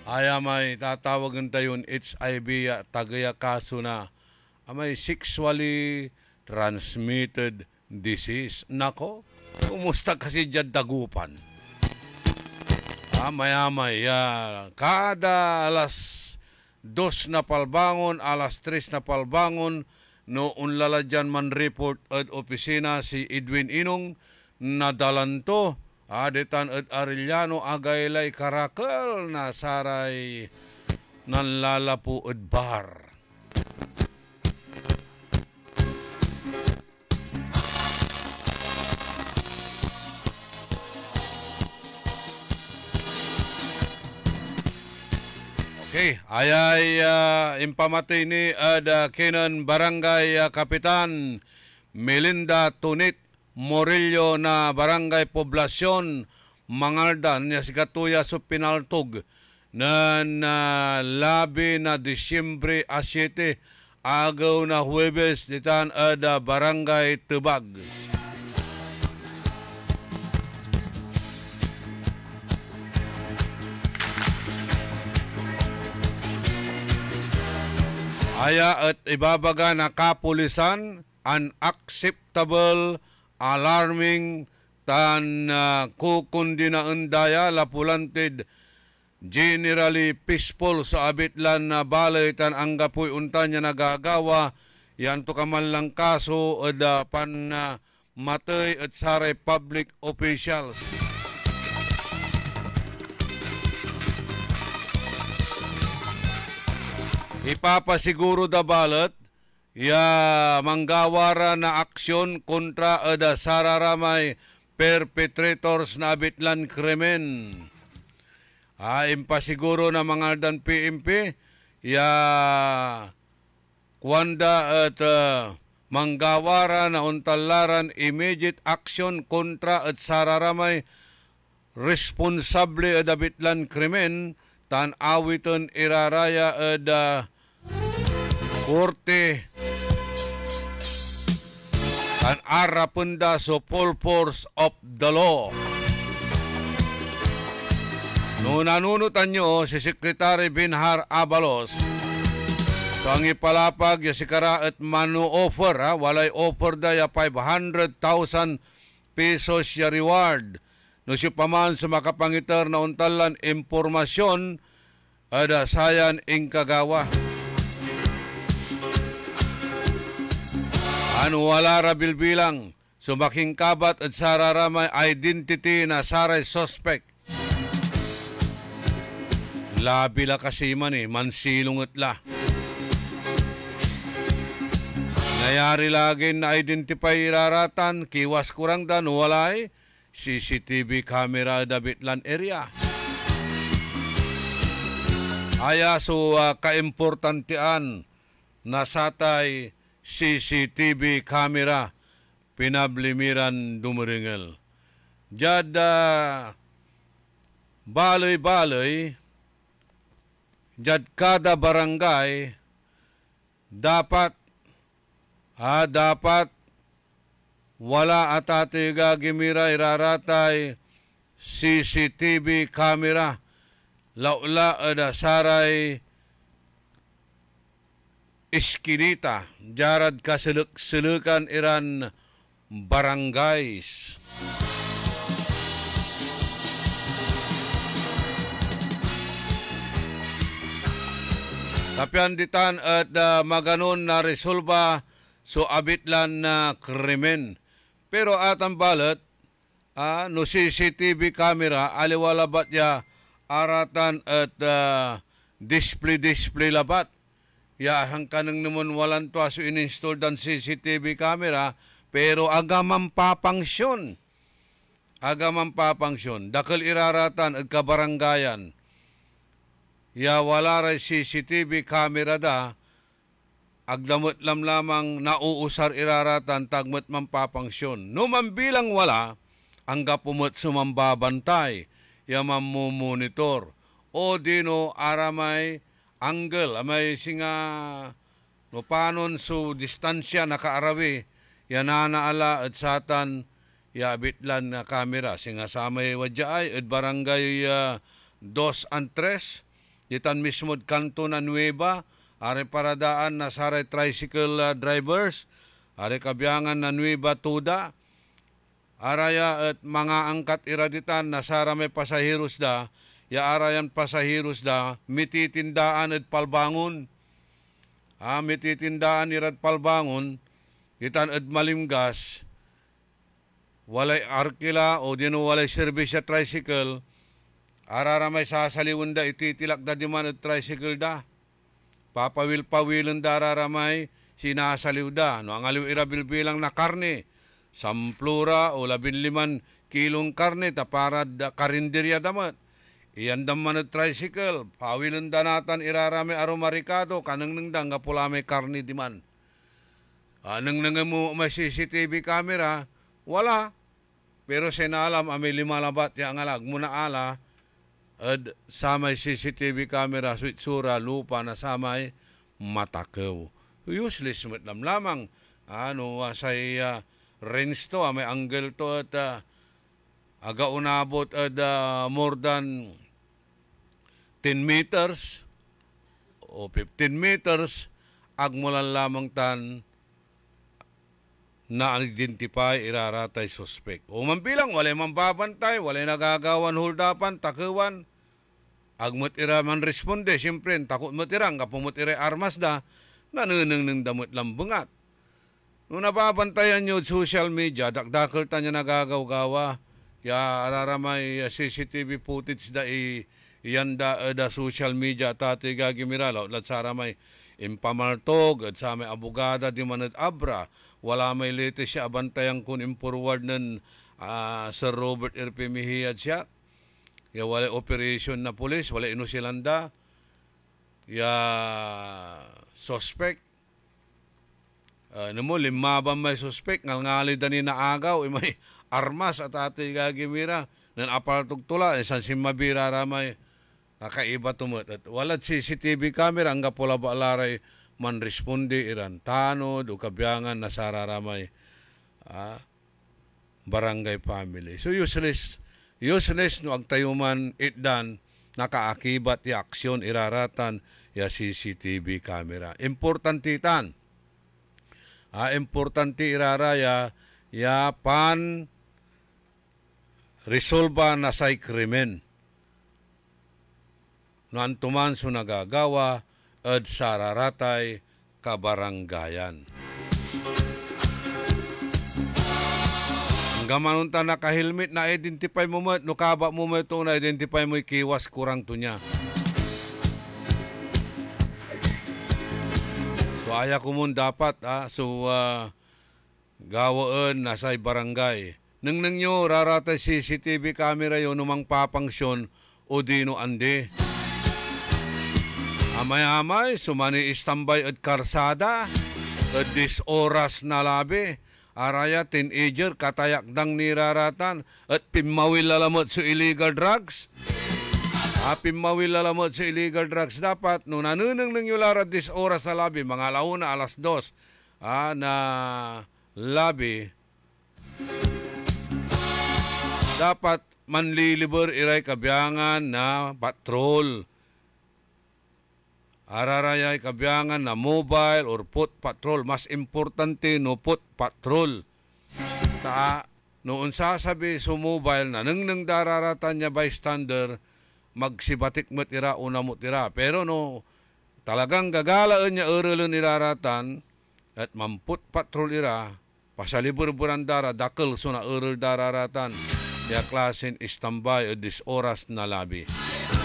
Aya may tatawagan tayo HIV tagaya kaso na may sexually transmitted disease. Nako, kumusta kasi dyan dagupan? Maya-may, kada alas 2 na palbangon, alas 3 na palbangon, noon laladyan man report at opisina si Edwin Inong nadalanto adetan at Arellano agaylay karakal na saray nanlalapo at bar. Okay, ayay impamati ni kinan barangay kapitan Melinda Tunit Morillo na barangay poblasyon Mangaldan niya si Katuya sa Pinaltog na labi na Disyembre 7 agaw na Huwebes ditan barangay Tubag. Aya at ibabaga na kapulisan unacceptable, alarming, tan kukundi na undaya lapulantid generally peaceful sa abitlan na balay tan anggapoy untan niya nagagawa yan to kaman lang kaso at pan matay at saray public officials. Ipapasiguro da balat manggawara na aksyon kontra ada sararamay perpetrators na abitlan krimen. Impasiguro na mga dan PMP, ya kwanda at manggawara na untalaran immediate action kontra at sararamay responsable at abitlan krimen tan awiton iraraya at korte tan arapunda so full force of the law. No nanunutan nyo si Secretary Binhar Abalos, so ang ipalapag ya si Kara at manu offer, walay offer da ya 500,000 pesos ya reward. No si paman sa makapangitar na untalan impormasyon ada sayan ing kagawa. Ano wala ra bilbilang sumaking kabat at sararamay identity na saray suspect. Labi la kasi man mansilungot la. Nayari lagi na identify iraratan, kiwas kurang dan walay CCTV camera dabitlan area. Aya so kaimportantian na satay CCTV camera pinablimiran dumuringel. Jada baloy-baloy jad kada barangay dapat wala atati gagimira iraratay CCTV camera laula ada saray iskinita jarad kasuluk-sulukan iran barangays. Tapian ditan at maganon na resolba so abitlan na krimen. Pero atang balat, no CCTV camera, aliwalabat ya aratan at display labat. Ya hangkanang naman walang to so in-install dan CCTV camera, pero agamang papangsyon. Agamang papangsyon. Dakal iraratan at kabarangayan. Ya wala ray CCTV camera da, agdamot lamang nauusar iraratan tagmat mampapangsyon. No mambilang wala, ang gapumot sumambabantay, ya mamumonitor. O dino aramay angle, amay singa no panon su distansya nakaarawi, ya nanaala at satan ya bitlan na kamera. Singa samay wadyaay at barangay 2 and 3, ditan mismo kanto na Nueva, are paradaan na saray tricycle drivers, are kabiyangan na Nueva Tuda, araya at mga angkat iraditan na sarame pasahiros da, ya arayan pasahiros da, mititindaan at palbangon. Mititindaan irad palbangon, ditan at malimgas, walay arkila o dino walay service sa tricycle, araramay sasaliwan da ititilak da diman at tricycle da. Papawil-pawilan da araramay sinasaliw da. No, ang aliw irabilbilang na karne, 10 o 15 kilong karne taparad da karinderya damat. Iyan daman at tricycle, pawilan da natan iraramay aromarikado, kanang nang nga pula may karne diman. Anang nang mo may CCTV camera, wala. Pero sinalam, may 5 labat ya ang alag muna ala, at samay CCTV camera, switsura, lupa na samay matakaw. Useless mo lamang. Say range to, may angle to at aga unabot at more than 10 meters o 15 meters, agmulan lamang tan na-identify iraratay suspect. O mampilang, walay mambabantay, walay nagagawan huldapan, takuwan. Agmut ira man responde, siyempre, takot mo tirang, kapumut ira armas da, nanunang ng damot lambungat. Nung nababantayan nyo social media, dakdakal ta niya nagagaw-gawa, ya araramay CCTV footage da iyan da social media, tati gagimiralaw, lat saramay impamartog, at sa may abogada di manad abra, wala may latest siya abantayan kun impurward ng Sir Robert R.P. Mejia siya. Ya wala operation na pulis, wala inusilanda. Ya suspect. Namo lima ba may suspect ngalngali dani na agaw may armas at ati gagimira nan apartog tula isan simabira ramay kakaiba tumot at walad CCTV camera ang gapula balaray man responde iran tanod o kabyangan na sararamay barangay family. So useless no agtayuman itdan nakaakibat ya aksyon iraratan ya CCTV camera. Importantitan. Importante iraraya ya pan resolba na say krimen. No antuman so nagagawa at sararatay kabaranggayan. Hanggang ta naka-helmet na identify mo no kaba mo ito na identify mo ikiwas kurang to niya. So aya ko mun dapat gawaan nasay barangay. Nang nyo raratay CCTV camera yun numang papangsyon o dino ande. Amay-amay sumani istambay at karsada at dis oras na labi. Araya teenager katayakdang niraratan at pimawil lalamot sa illegal drugs. Pimawil lalamot sa illegal drugs dapat no nanunang nang yularad dis oras sa labi mga launa alas 2 na labi dapat manliliber iray kabyangan na patrol. Ararayay kabyangan na mobile or foot patrol. Mas importante no foot patrol. Noon sasabi sa mobile na nang dararatan niya bystander, magsibatik mo tira, una mo tira. Pero no, talagang gagalaan niya urulun iraratan at mamput patrol ira, pasalibur-buran dara, dakil so na urul dararatan. Ya klasin istambay o dis oras na labi.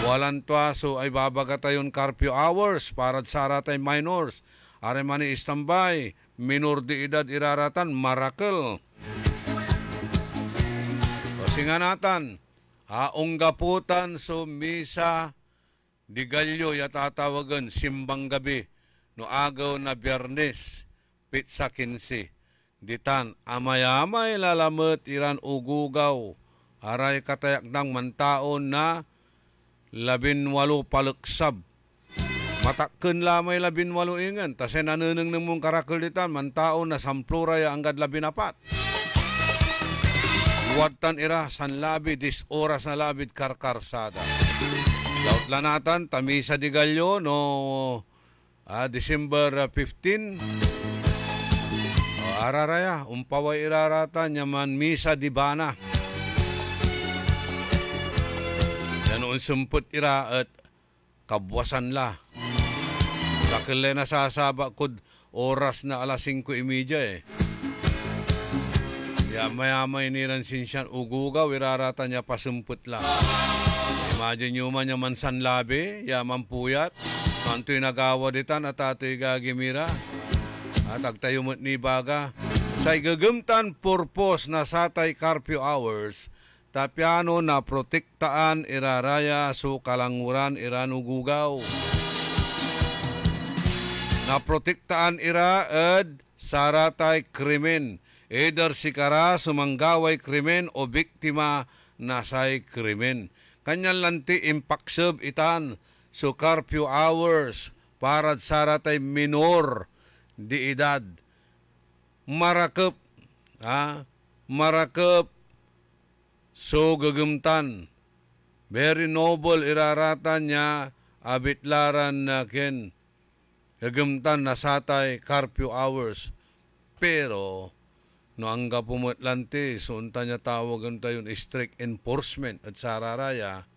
Walang tuwaso ay babaga tayon curfew hours para saratay minors. Are mani istambay, minor di edad iraratan, marakel. O singanatan, unggaputan so misa di galyo yatatawagan simbang gabi no agaw na Biyernes, pitsa 15. Ditan, amay-amay lalamot iran ugugaw. Aray katayakdang mantaon na 18 paluksab. Matakken lamay 18 ingan. Tase nanuneng ng mong karakol ditan, mantaon na sampluray anggad 14. Watan ira, sanlabi, dis oras na labid karkarsada. Laut lanatan, tamisa di galyo, no December 15. Araraya, umpaway iraratan, yaman misa di bana. Noon sumput ira at kabwasan la. Kakilay na sasaba kod oras na alas 5:30 Ya maya-may niran sinsyan ugugaw irarata niya pasumput la. Imagine nyo man niya mansan labi, ya mampuyat. Manto'y nagawa ditan at ato'y gagimira. At agtayumot ni baga. Say gagumtan purpose na satay curfew hours. Tapiano na protektaan iraraya so kalanguran iranugugaw. Na protektaan ira ed saratay krimen. Either sikara sumanggaway krimen o biktima na say krimen. Kanyan lanti impakseb itan so curfew hours para saratay minor di edad. Marakep. Marakep. So gagumtan, very noble iraratan niya, abitlaran na ken, gagumtan na satay curfew hours. Pero, no angga pumutlante, sunta niya tawagan tayo strict enforcement at sararaya,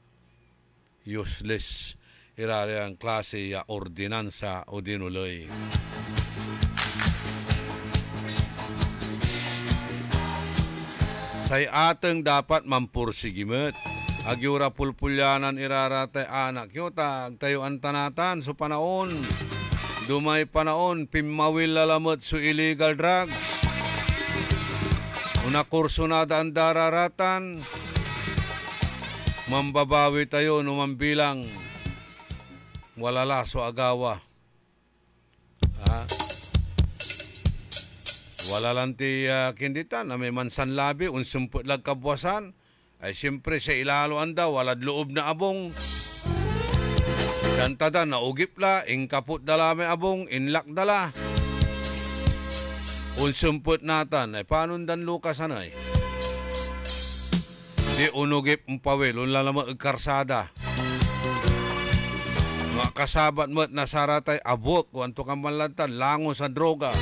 useless iraraya ang klase ya ordinansa o dinuloy. Say ateng dapat mampursigimet. Agyura pulpulyanan iraratay anak. Yuta, tayo antanatan so panaon. Dumay panaon, pimawil lalamot so illegal drugs. Una kurso na daan dararatan. mambabawi tayo numambilang walala so agawa. Wala lang ti kinditan na may mansan labi, unsumput lag kabwasan, ay siyempre sa ilaluan daw, walad loob na abong. Kantada na ugip la, ingkaput dala may abong, inlak dala. Unsumput natan, ay paano dan Lucas anay? Di unugip umpawil, unlalama karsada. Mga kasabat mo't nasaratay abot, kuwanto kamalatan, lango sa droga.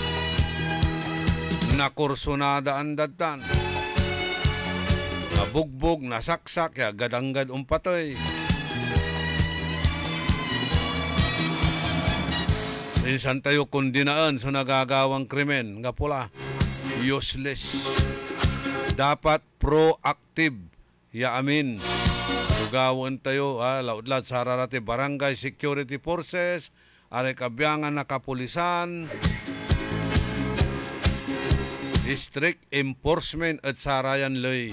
Nakursunada ang datan. Nabugbog, nasaksak, ya gadanggad umpatoy. Minsan tayo kundinaan sa nagagawang krimen. Nga pula, useless. Dapat proactive. Ya amin. Lugawan tayo, laudlad sa rarati barangay security forces, are kabyangan na kapulisan, district enforcement at sarayan lay.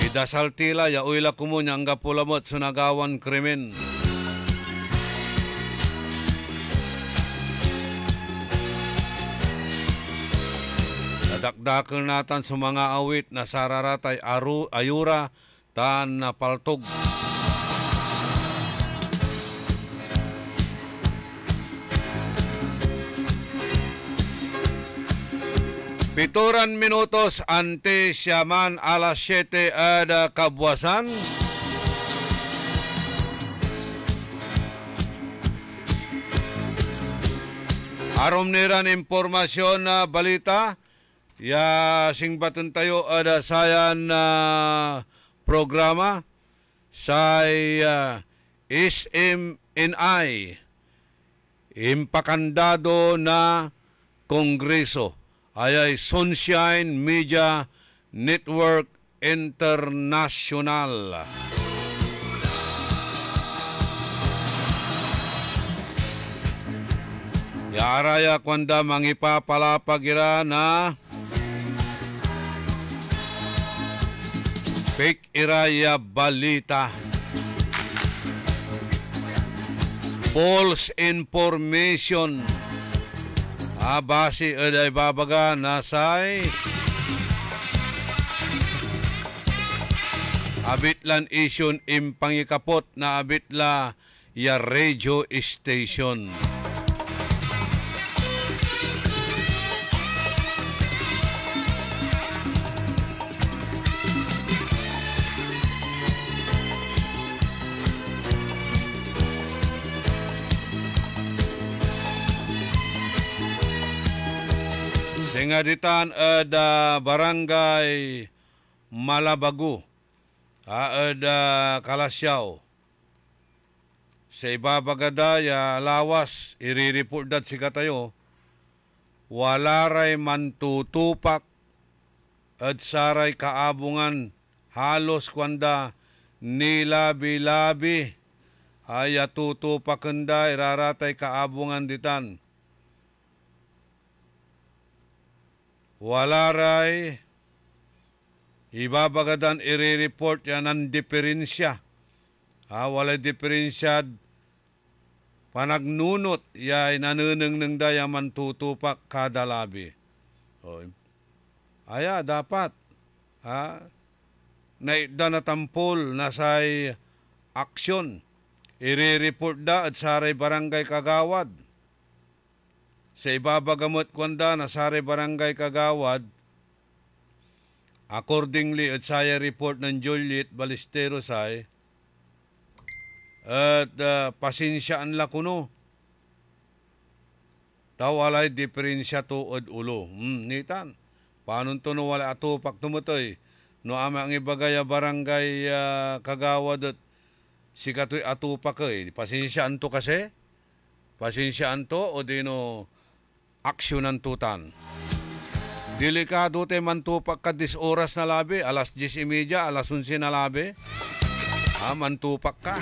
Idasal tila ya uila kumunya ang gapulamot sunagawan krimen. Dadakdakil natan sa mga awit na sararatay ayura tan na paltog. Pituran minutos ante siyaman alas 7 ada kabwasan. Arom niran impormasyon na balita. Ya singbatan tayo ada sayan na programa. Say SMNI. Impakandado na Kongreso. Ay Sunshine Media Network International. Yaraya kwanda mangipapalapagira na fake iraya balita. False information. Basi eday babaga nasay abitlan isyon impangikapot na abitla ya radio station. Singaditan ada barangay Malabago, ada Kalasyaw. Sa ibabagada ya lawas, irireport dat si katayo, walaray mantutupak at saray kaabungan halos kwanda nilabi-labi ay tutupakanda iraratay kaabungan ditan. Walaray ibabagadan i-report yan ng diferensya. Walay diferensya panagnunot yay nanuneng ng dayaman tutupak kada labi. Aya dapat naida na tampol na say aksyon. I-report da at saray barangay kagawad. Sa ibabagamot kwanda na sari barangay kagawad, accordingly at saya report ng Juliet Balesteros ay at pasinsyaan la kuno. Tawalay diferensya tuod ulo. Nitan, paano to no wala atupak tumutoy? No ama ang ibagaya barangay kagawad at si katoy atupak eh. Pasinsyaan to kasi? Pasinsyaan to o dino aksyonan tutan. Delikado te mantupak ka 10 oras na labi, alas 10:30, alas 11 na labi. Mantupak ka.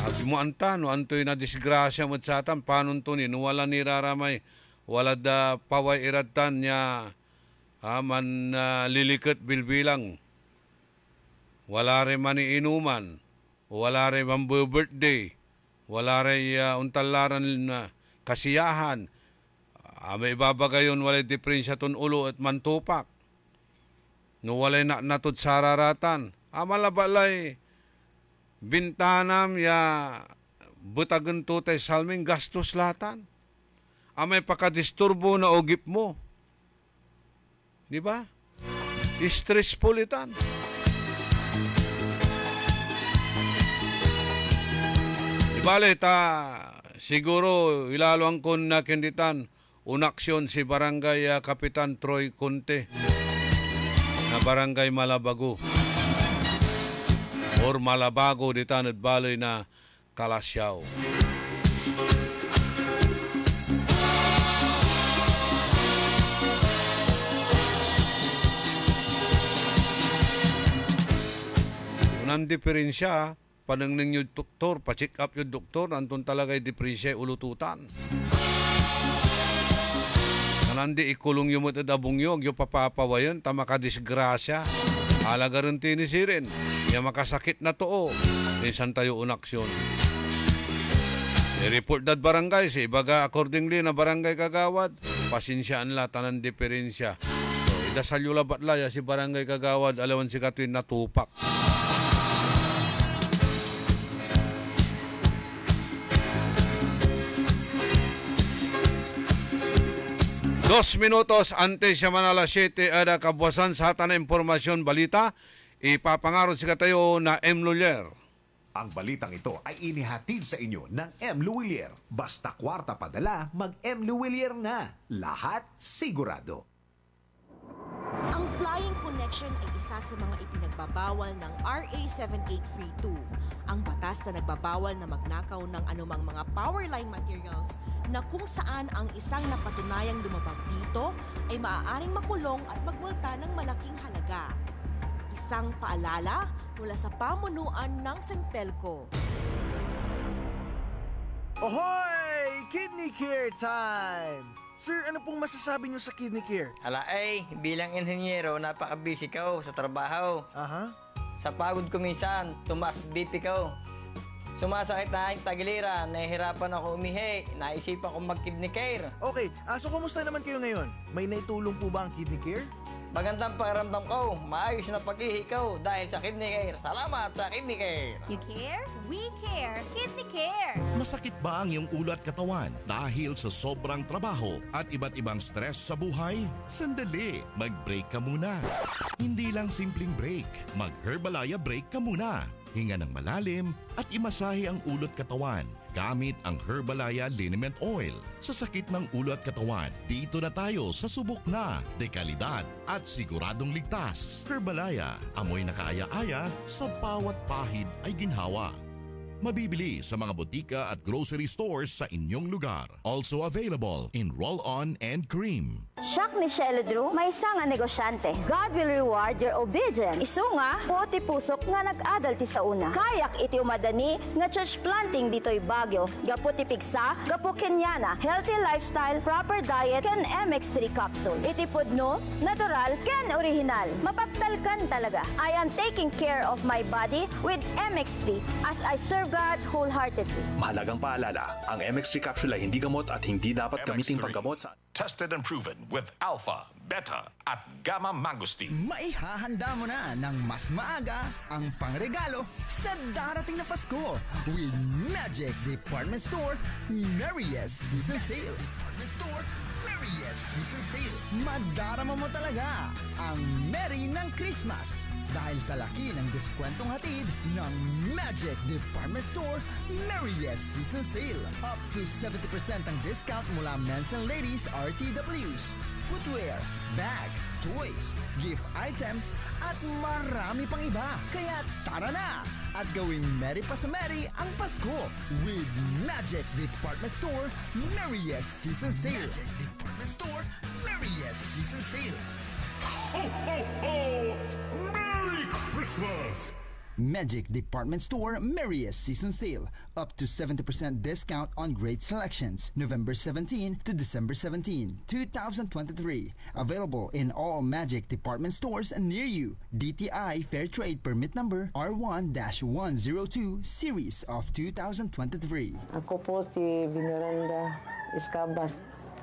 Agi mo anta, no antoy na disgrasya mo sa atan, paano to ni, no wala niraramay, Wala da paway iratan niya man lilikat bilbilang. Wala rin man inuman. Wala rin man birthday. Wala rin untalaran na kasiyahan. May ibabagayon walay diferensya ton ulo at mantupak. No walay natod sararatan. Malabalay bintanam ya butagan tutay salming gastos latan. May pakadisturbo na ogip mo. Di ba? Stressful itan. Bale, siguro ilalo ang kun na kinditan unaksyon si Barangay Kapitan Troy Conte na Barangay Malabago or Malabago ditan at baloy na Kalasyaw. Unang diferensya, panang yung doktor, pa-check up yung doktor, antun talaga yung diferensya ulututan. Nanandi ikulong yung matadabong yung papapawayan, tama ka disgrasya. Alaga rin tinisirin, yung makasakit na too, minsan tayo unaksyon. I-report that barangay, si ibaga accordingly na barangay kagawad, pasinsyaan la, tanang diferensya. So, idasal yung labat laya si barangay kagawad, alawan si Katwin natupak. 2 minutos antes siya man alas 7 ada kabuasan sa hata na impormasyon balita. Ipapangarod si katayo na M. Lulier. Ang balitang ito ay inihatid sa inyo ng M. Lulier. Basta kwarta padala, mag-M. Lulier na. Lahat sigurado. Ang Flying Connection ay isa sa mga ipinagbabawal ng RA 7832, ang batas na nagbabawal na magnakaw ng anumang mga power line materials na kung saan ang isang napatunayang lumabag dito ay maaaring makulong at magmulta ng malaking halaga. Isang paalala mula sa pamunuan ng Sentelco. Ahoy! Kidney Care time! Sir, ano pong masasabi niyo sa Kidney Care? Hala bilang inhenyero, napaka-busy ko sa trabaho. Aha. Sa pagod ko minsan, tumaas BP ko. Sumasakit na aking tagiliran, nahihirapan ako umihi, naisipan ko mag-Kidney Care. Okay, so kumusta naman kayo ngayon? May naitulong po ba ang Kidney Care? Magandang pakiramdam ko, maayos na pag-ihi ko dahil sa Kidney Care. Salamat sa Kidney Care. You care? We care. Kidney Care. Masakit ba ang iyong ulo at katawan dahil sa sobrang trabaho at iba't ibang stress sa buhay? Sandali, mag-break ka muna. Hindi lang simpleng break, mag-Herbalaya break ka muna. Hinga ng malalim at imasahe ang ulo at katawan gamit ang Herbalaya Liniment Oil. Sa sakit ng ulo at katawan, dito na tayo sa subok na, dekalidad at siguradong ligtas. Herbalaya, amoy na kaaya-aya, sa bawat pahid ay ginhawa. Mabibili sa mga botika at grocery stores sa inyong lugar. Also available in roll-on and cream. Shock ni Shelo Drew, may isa nga negosyante. God will reward your obedience. Isu nga, puti pusok nga nag-adal ti sa una. Kayak iti umadani nga church planting dito'y Baguio. Gapu ti pigsa, gapu kenyana, healthy lifestyle, proper diet, ken MX3 capsule. Iti pudno, natural, ken original. Mapagtalkan talaga. I am taking care of my body with MX3 as I serve God wholeheartedly. Mahalagang paalala, ang MX3 capsule ay hindi gamot at hindi dapat gamitin panggamot sa... Tested and proven with alpha, beta at gamma mangosteen. Maihahanda mo na ng mas maaga ang pangregalo sa darating na Pasko with Magic Department Store Merriest Season Sale. Department Store Merriest Season Sale. Madarama mo talaga ang Merry ng Christmas dahil sa laki ng diskwentong hatid ng Magic Department Store Merriest Season Sale. Up to 70% ang discount mula men's and ladies RTWs, footwear, bags, toys, gift items, at marami pang iba. Kaya tara na at gawing merry pa sa merry ang Pasko with Magic Department Store Merriest Season Sale. Magic Department Store Merriest Season Sale. Ho, ho, ho! Merry Christmas! Magic Department Store Merriest Season Sale. Up to 70% discount on great selections. November 17 to December 17, 2023. Available in all Magic Department stores near you. DTI Fair Trade Permit Number R1-102 Series of 2023. Ako po si Vinorenda Escabas.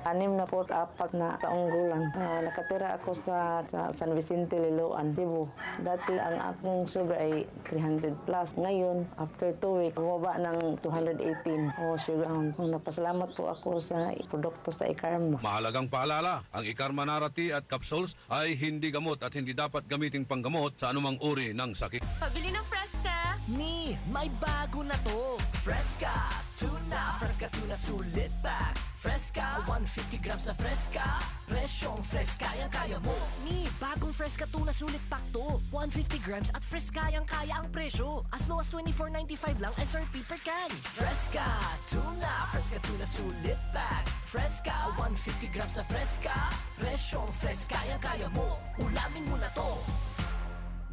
64 na taong gulang. Nakatira ako sa San Vicente, Liloan, Cebu. Dati ang akong sugar ay 300 plus. Ngayon, after 2 weeks, bumaba ng 218 o sugar. Napasalamat po ako sa produkto sa Ikarma. Mahalagang paalala, ang Ikarma Narati at capsules ay hindi gamot at hindi dapat gamiting panggamot sa anumang uri ng sakit. Pabili ng Fresca! Ni, may bago na to! Fresca Tuna! Fresca Tuna Sulit Pack! Fresca, 150 grams na Fresca. Presyong Fresca yang kaya mo. Ni, bagong Fresca Tuna Sulit Pack to. 150 grams at Fresca yang kaya ang presyo. As low as $24.95 lang SRP per can. Fresca Tuna. Fresca Tuna Sulit Pack. Fresca, 150 grams na Fresca. Presyong Fresca yang kaya mo. Ulamin mo na to.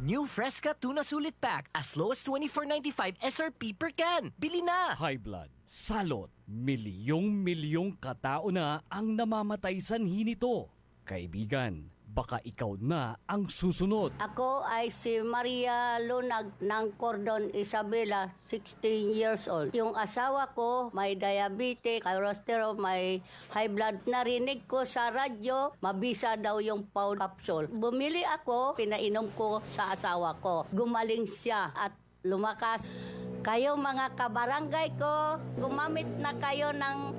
New Fresca Tuna Sulit Pack. As low as $24.95 SRP per can. Bili na! High blood, salot, milyong-milyong katao na ang namamatay sanhi nito. Kaibigan, baka ikaw na ang susunod. Ako ay si Maria Lunag ng Cordon Isabela, 16 years old. Yung asawa ko may diabetes, cholesterol, may high blood. Narinig ko sa radyo, mabisa daw yung Paul capsule. Bumili ako, pinainom ko sa asawa ko. Gumaling siya at lumakas. Kayo mga kabarangay ko, gumamit na kayo ng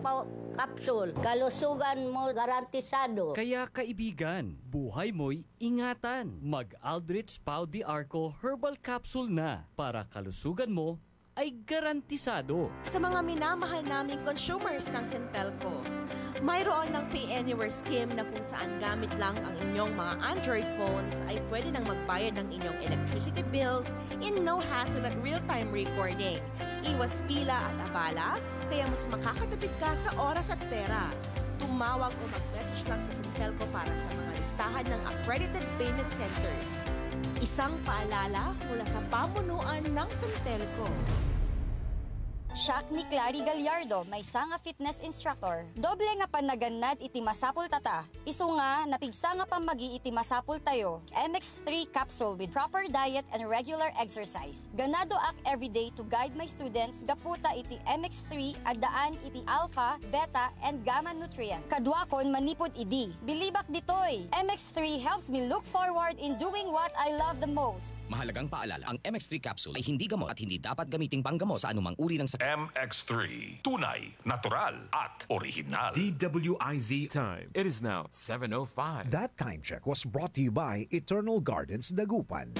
capsule. Kalusugan mo garantisado. Kaya kaibigan, buhay mo'y ingatan. Mag-Aldrich Pau de Arco Herbal Capsule na para kalusugan mo ay garantisado. Sa mga minamahal naming consumers ng Sintelco, mayroon ng Pay Anywhere scheme na kung saan gamit lang ang inyong mga Android phones ay pwede nang magbayad ng inyong electricity bills in no hassle at real-time recording. Iwas pila at abala, kaya mas makakatipid ka sa oras at pera. Tumawag o mag-message lang sa Sintelco para sa mga listahan ng accredited payment centers. Isang paalala mula sa pamunuan ng Sintelco. Siya ni Clary Gallardo, may sanga fitness instructor. Doble nga panaganad iti masapul tata. Isu nga napigsa nga pamagi iti masapul tayo. MX3 capsule with proper diet and regular exercise. Ganado ak everyday to guide my students gaputa iti MX3 agdaan iti alpha, beta, and gamma nutrient. Kadwakon manipod idi. Bilibak ditoy. MX3 helps me look forward in doing what I love the most. Mahalagang paalala, ang MX3 capsule ay hindi gamot at hindi dapat gamiting panggamot sa anumang uri ng sakit. MX3. Tunay, natural, at original. DWIZ time. It is now 7:05. That time check was brought to you by Eternal Gardens Dagupan.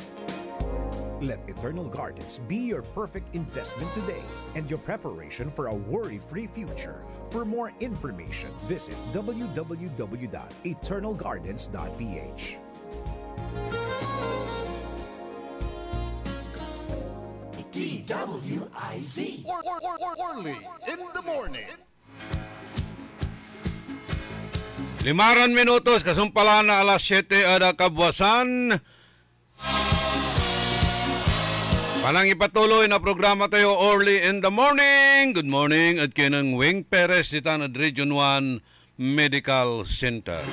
Let Eternal Gardens be your perfect investment today and your preparation for a worry-free future. For more information, visit www.eternalgardens.ph. DWIZ. Orly in the morning. 5 minutos, kasumpalan na alas 7 ada kabwasan. Panang ipatuloy na programa tayo Orly in the morning. Good morning at kinang Wing Perez ditan at Region 1 Medical Center.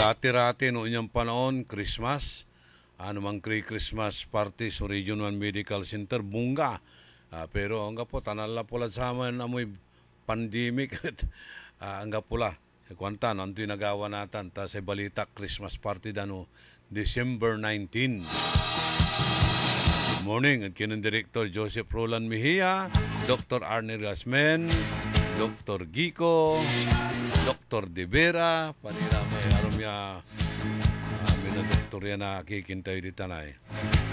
Dati-rati no inyong panahon, Christmas, anumang Christmas party sa Region 1 Medical Center, bunga. Pero hanggang po, tanala pula sa amin, amoy pandemic at hanggang pula. Kwanta, nanto'y nagawa natin, ta sa balita Christmas party dano, December 19. Good morning, at kinang Director Joseph Roland Mejia, Dr. Arnie Gasmen, Dr. Gico, Dr. De Vera, panira may arumya na doktor yan na kikintay di tanay.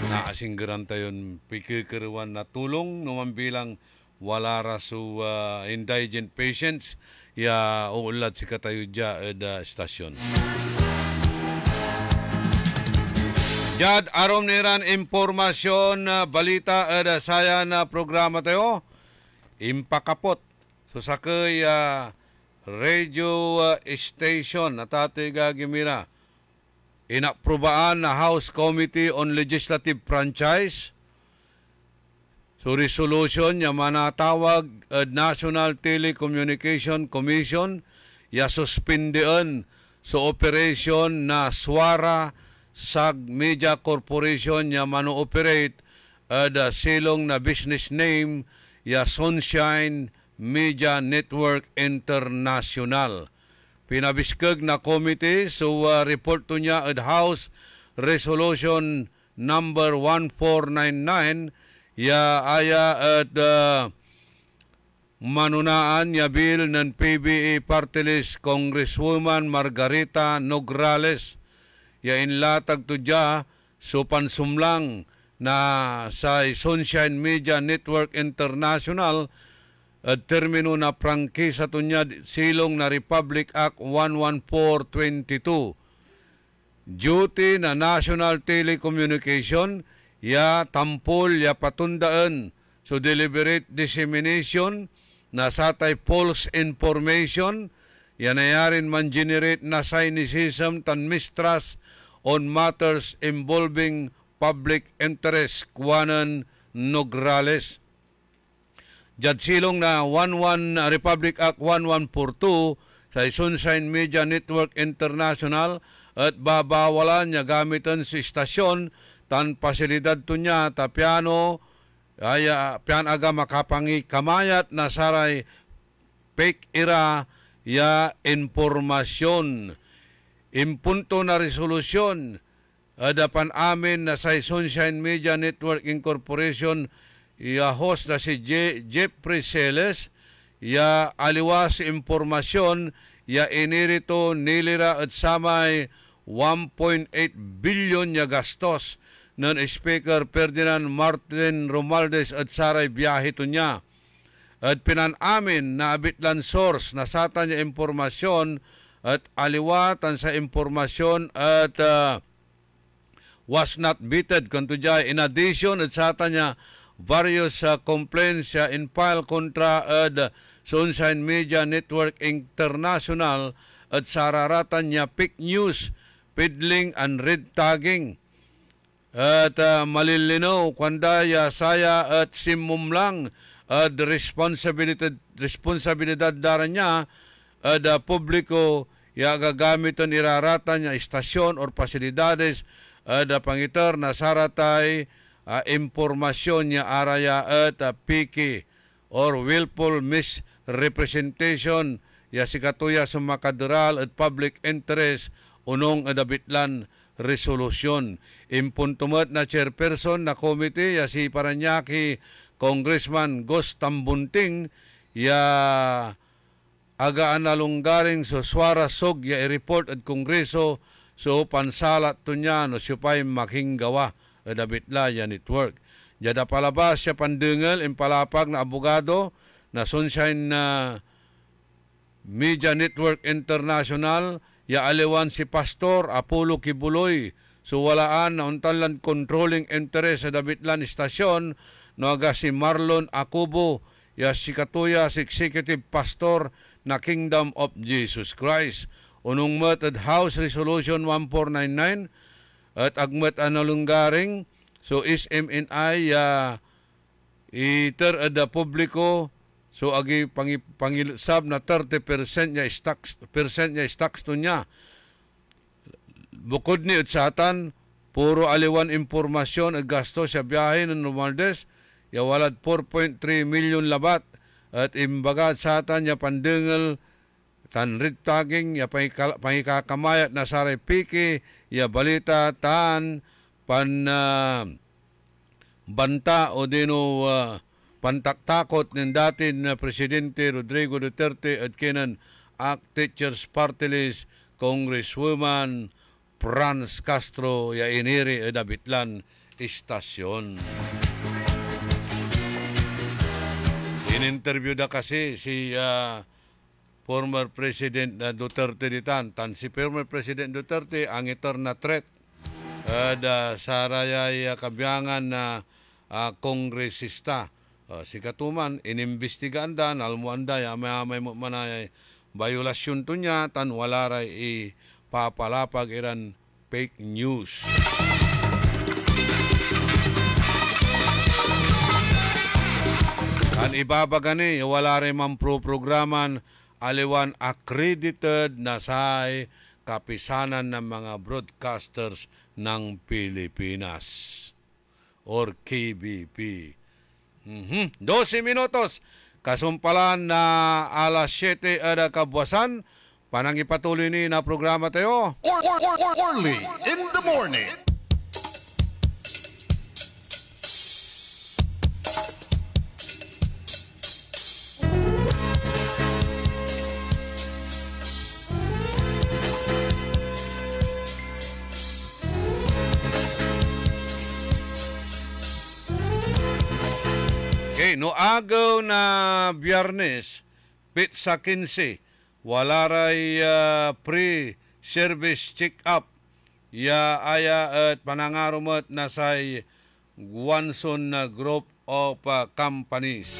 Naasinggaran tayo pikikirwan na tulong naman bilang wala raso indigent patients ya uulad si katayo dya stasyon. Jad arom niran impormasyon balita saya na programa tayo impakapot so sakay radio station na tatay gagimira inaprobaan na House Committee on Legislative Franchise. So resolution ya manatawag National Telecommunication Commission ya suspindean sa operation na Swara Sag Media Corporation ya mano-operate silong na business name ya Sunshine Media Network International. Pinabiskag na committee so report to niya at House Resolution number 1499 ya aya at manunaan ya bill ng PBA Party List Congresswoman Margarita Nograles ya inlatag to dya so pansumlang na sa Sunshine Media Network International at termino na prangkisa to niya silong na Republic Act 11422. Duty na National Telecommunication ya tampol ya patundaan so deliberate dissemination na satay false information ya nayarin man generate na cynicism tan mistrust on matters involving public interest kuwanan Nograles. Jadsilong na 11 Republic Act 1142 sa Sunshine Media Network International at babawalan niya gamitan sa istasyon tan pasilidad to niya ta piano pian aga makapangi kamayat na saray fake era ya informasyon. Impunto na resolusyon adapan amin na sa Sunshine Media Network Incorporation ya host na si Jeffrey Celes ya aliwas informasyon ya inirito nilira at samay 1.8 billion ya gastos ng Speaker Ferdinand Martin Romualdez at saray biyahe to niya. At pinanamin na abitlan source na sata niya informasyon at aliwatan sa informasyon at was not bited kanto dya. In addition at sata niya various complaints siya in file kontra at Sunshine Media Network International at sararatan niya fake news, peddling and red tagging. At malilinaw kwandaya saya at simumlang at responsibilidad dara niya at publiko ya gagamiton iraratan niya istasyon or pasilidades at pangitar na saratay impormasyon niya araya at piki or willful misrepresentation ya sikatuya sa makadral at public interest unong adabitlan resolusyon. Impuntumat na chairperson na committee ya si Paranaque Congressman Ghost Tambunting ya agaan alunggaring so swara sog ya i-report at kongreso so pansalat to niya no siyupay makinggawa adabitla ya network. Jada palabas siya pandengel impalapag na abogado na Sunshine Media Network International ya aliwan si Pastor Apollo Kibuloy so walaan na untalan controlling interest sa dabitlan istasyon no aga si Marlon Akubo ya si katuya si executive pastor na Kingdom of Jesus Christ. Unong met at House Resolution 1499 at agmet analunggaring so SMNI ya iter ada publiko so agi pangilusab na 30% niya stocks to niya. Bukod ni utsatan, puro aliwan impormasyon at gasto sa biyahe ng Romualdez, ya walad 4.3 million labat at imbaga satan ya pandengel tan red tagging ya pangikakamayat na saray piki ya balita tan pan banta o dino pantaktakot ng dati na Presidente Rodrigo Duterte at kinan ACT Teachers Party List Congresswoman Franz Castro ya iniri edabitlan istasyon. In-interview da kasi si former President Duterte ditan si former President Duterte ang eterna threat sarayay kabiyangan na kongresista. Si Katuman inimbestigaan da nalmuanda ya may manay violasyon to niya tan wala ray papalapag iran fake news. Kan ibabagani, wala rin man programan aliwan accredited na sa kapisanan ng mga broadcasters ng Pilipinas or KBP. 12 minutos. Kasumpalan na alas 7 ada kabuasan. Panang ipatuloy ni na programa tayo. Orly in the morning. Okay, no agaw na Biyernes, Pizza 15, wala ray pre-service check-up. Ya aya at panangarumot na say Guanson Group of Companies.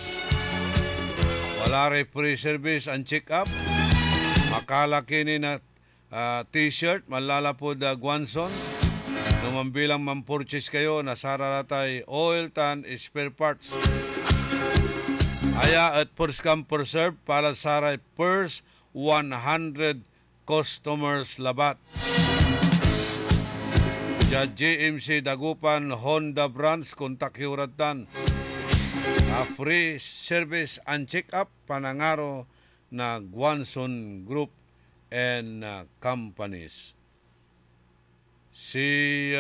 Wala ray pre-service and check-up. Makalaki ni na t-shirt, malalapod Guanson. Numambilang man-purchase kayo, nasararatay oil, tan, spare parts. Aya at first come first serve para sa first 100 customers labat. Ja GMC Dagupan Honda branch kontak hiuratan. Free service and check-up panangaro na Guanson Group and Companies. Si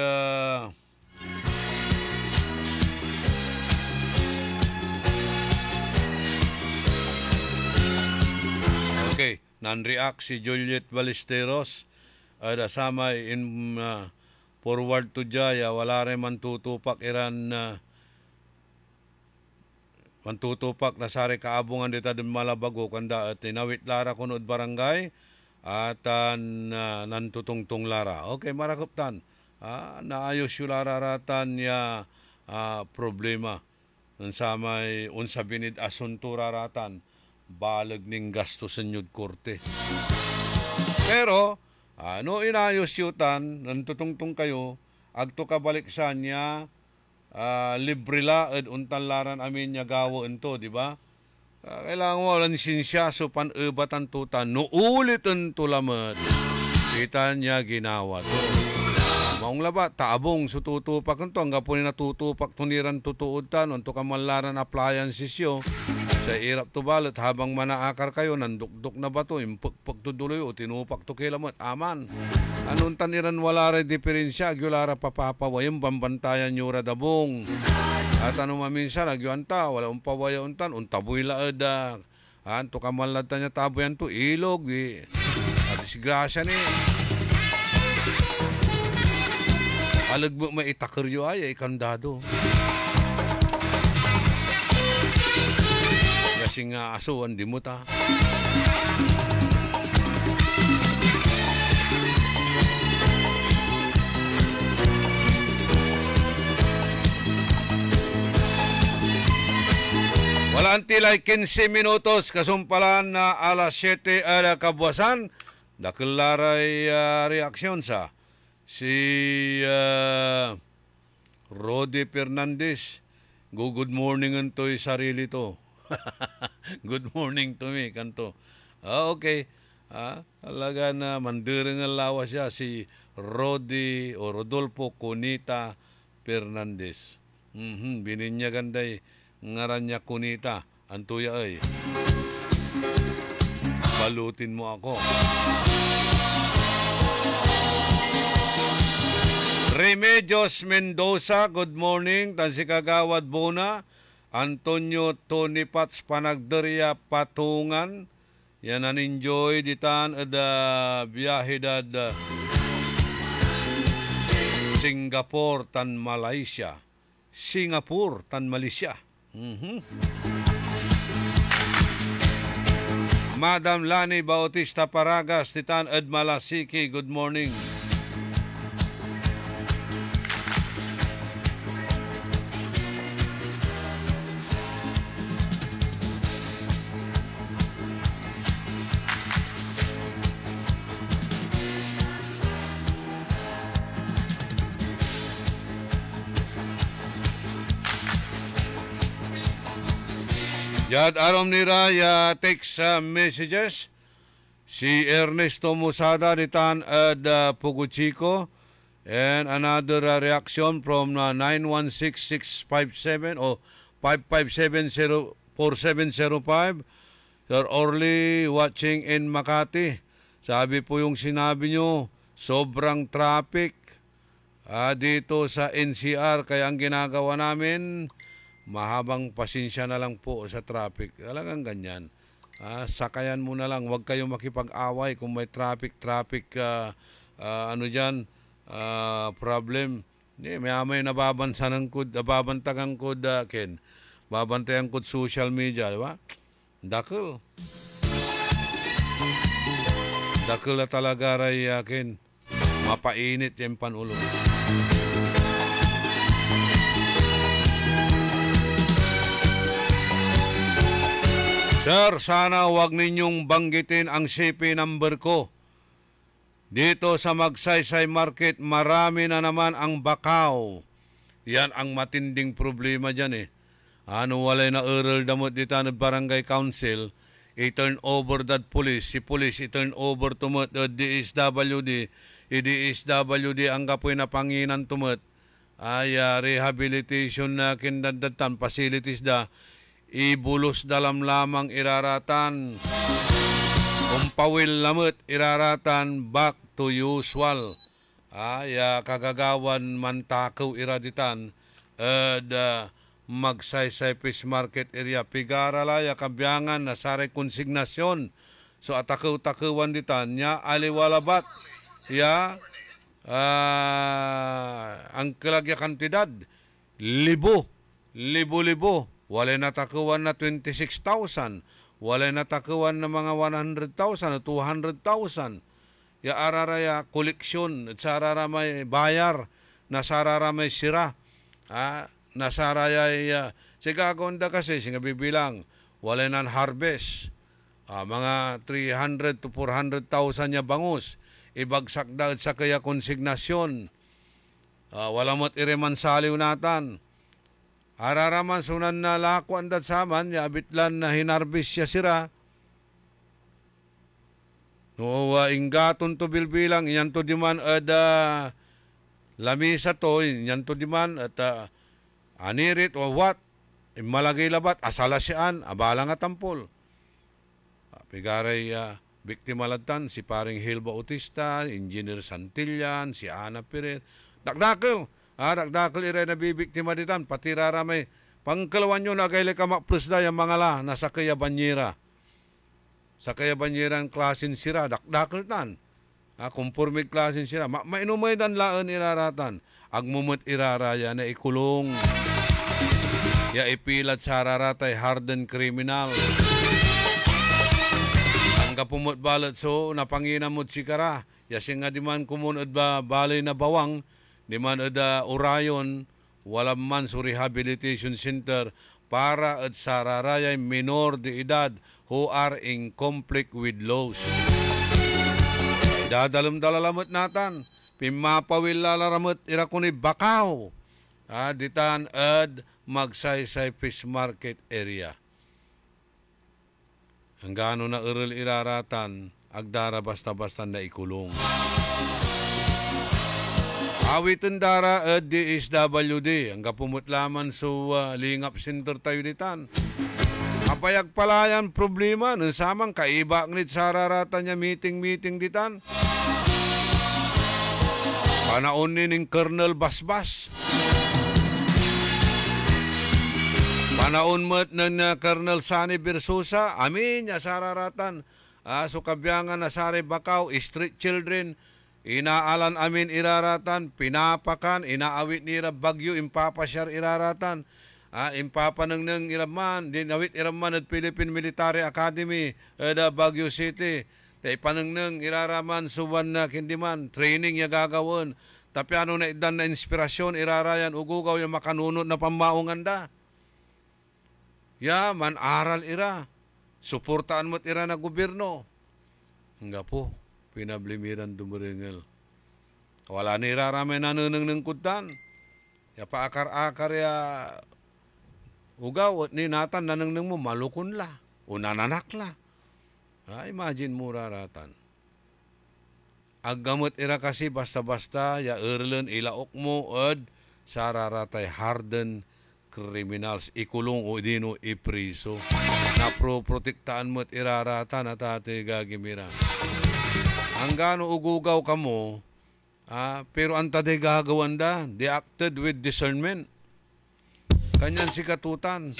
okay, nan-react si Juliet Ballesteros. Ada sama in forward to Jaya, wala rin mantutupak iran mantutupak na sari kaabungan dita din Malabago kanda at tinawit lara kunod barangay at nantutungtung lara. Okay, marakuptan. Naayos yung lara ratan ya problema. Nansamay unsa binid asuntura ratan. Balag ning gasto sa nyud korte. Pero, ano inayos yutan, nantutungtung kayo, agto kabalik sa niya, libre laad, untan laran amin niya gawo ento, di ba? Kailangan mo lang sinsyaso pan-ebatan tutan, nuulit ento lamat, kita niya ginawa to. Maong laba, taabong sututupak ento, hanggang po ni natutupak tuniran tutuod tan, unto kamalaran appliances yo, sa irap to balot, habang manaakar kayo, nandukduk na ba to, impagpag to duloy, o tinupak to kilamot, aman. Anong taniran wala rin diferensya, gyulara papapawayang bambantayan nyo radabong. At ano maminsan, agyuanta, wala umpawaya untan, untaboy laada. To kamalad niya taboyan to, ilog, at disgrasya ni. Alag mo maitakiryo ay, ikandado. Kasing asuan di mo ta. Wala antilay 15 minutos kasumpalan na alas 7 ala kabuasan. Dakilaray reaksyon sa si Rodi Fernandez. Good morning antoy sarili to. Good morning to me kanto. Okay. Talaga na mandirang lawas siya si Rodi o Rodolfo Cunita Fernandez. Bininya ganday ngaran niya Cunita. Antuya ay. Balutin mo ako. Remedios Mendoza, good morning. Tansi Kagawad Bona. Antonio Tony Pats Panagderia Patungan. Yan ang enjoy ditan ada biyahe dad Singapore tan Malaysia. Singapore tan Malaysia. Madam Lani Bautista Paragas ditan ed Malasiki, good morning. Jad arom nira ya text messages. Si Ernesto Musada ditan ad Puguchico. And another reaction from 916657 o 5574705. Sir Orly watching in Makati. Sabi po yung sinabi nyo, sobrang traffic dito sa NCR. Kaya ang ginagawa namin, mahabang pasensya na lang po sa traffic. Talagang ganyan. Sakayan mo na lang. Huwag kayong makipag-away kung may traffic, problem. May nababantagan ko Ken. Babantayan ko social media, di ba? Dakil na talaga ray Ken. Mapainit yung panulo. Sir, sana wag ninyong banggitin ang CP number ko. Dito sa Magsaysay Market, marami na naman ang bakaw. Yan ang matinding problema dyan eh. Walay na earl damot dito ng barangay council, i-turn over that police. Si police i-turn over tumot DSWD. DSWD ang kapoy na panginan tumot. Rehabilitation na kindadatan, facilities da. Ibulos dalam lamang iraratan. Umpawil lamot iraratan back to usual. Kagagawan mantakaw iraditan Magsaysay Fish Market area. Pigaralaya kabyangan na saray konsignasyon. So atakaw-takawan ditan niya aliwalabat. Ang kalagya kantidad libo. Walay natakawan na 26,000. Walay natakawan na mga 100,000 o 200,000. Araraya koleksyon at sarara may bayar na sarara may sira. Nasaraya sigagonda kasi singa bibilang walay nan harvest. Mga 300 to 400,000 niya bangus. Ibagsak daw sa kaya konsignasyon. Walamot ireman saliw natan. Araraman sunan na lakuan dat saman, abitlan na hinarbis siya sira. Inggaton to bilbilang, iyan to diman lamisa to, iyan to diman at anirit o what, malagay labat, asala siyaan, abala nga tampol. Pigaray biktima ladtan, si paring Hil Bautista, Engineer Santillan, si Ana Pirer, dakdakil. Dakdakil iray na bibiktima ditan, pati raramay, pangkalawan nyo na kaili ka makplus da yung mga la, nasa kaya banyera. Sa kaya banyera ang klasin sira, dakdakil tan. Kumpurmig klasin sira, mainumay dan laan iraratan. Agmumut iraraya na ikulong. Ya ipilat sa araratay, hardened criminal. Ang kapumut balat so, napanginamot si kara. Yasing nga diman kumunod ba balay na bawang, di man ada orayon, walang man sa rehabilitation center para at sararayay minor de edad who are in conflict with laws. Dadalam-dalalamot natan, pimapawil lalaramot irakuni bakaw. Ditan ad Magsaysay Fish Market area. Hanggang na earl iraratan, agdara basta-basta na ikulong. Awitin dara at DSWD. Ang kapumutlaman so lingap center tayo ditan. Kapayag palayan problema. Nang samang kaiba nit sararata niya meeting ditan. Panaon ning Colonel Basbas. Panaon mo't ng Colonel Sani Bersosa. Amin niya sararatan. So kabyangan na sari bakaw, street children. Inaalan amin iraratan, pinapakan, inaawit nira bagyo, impapasyar iraratan, impapanang iraman, dinawit iraman at Philippine Military Academy, Baguio City, ipanang iraraman, suwan na kindiman, training ya gagawin, tapi ano na idan na inspirasyon, irarayan, ugugaw yung makanunod na pamaungan da. Man aral ira, suportaan mo't ira na gobyerno. Hangga po. Pinablimiran dumuringil. Wala ni raramay nanunang ng kutan. Ya paakar-akar ya Ugaw, ni natan nanang mo malukon la. O nananak la. Imagine mo raratan. Aggamot ira kasi basta-basta ya erlen ilaok mo od sararatay harden criminals ikulong o dino ipriso. Na protektaan mo't iraratan at ate gagimira. Hanggang ugugaw ka mo, pero ang taday gagawan da, they acted with discernment. Kanyan si katutan.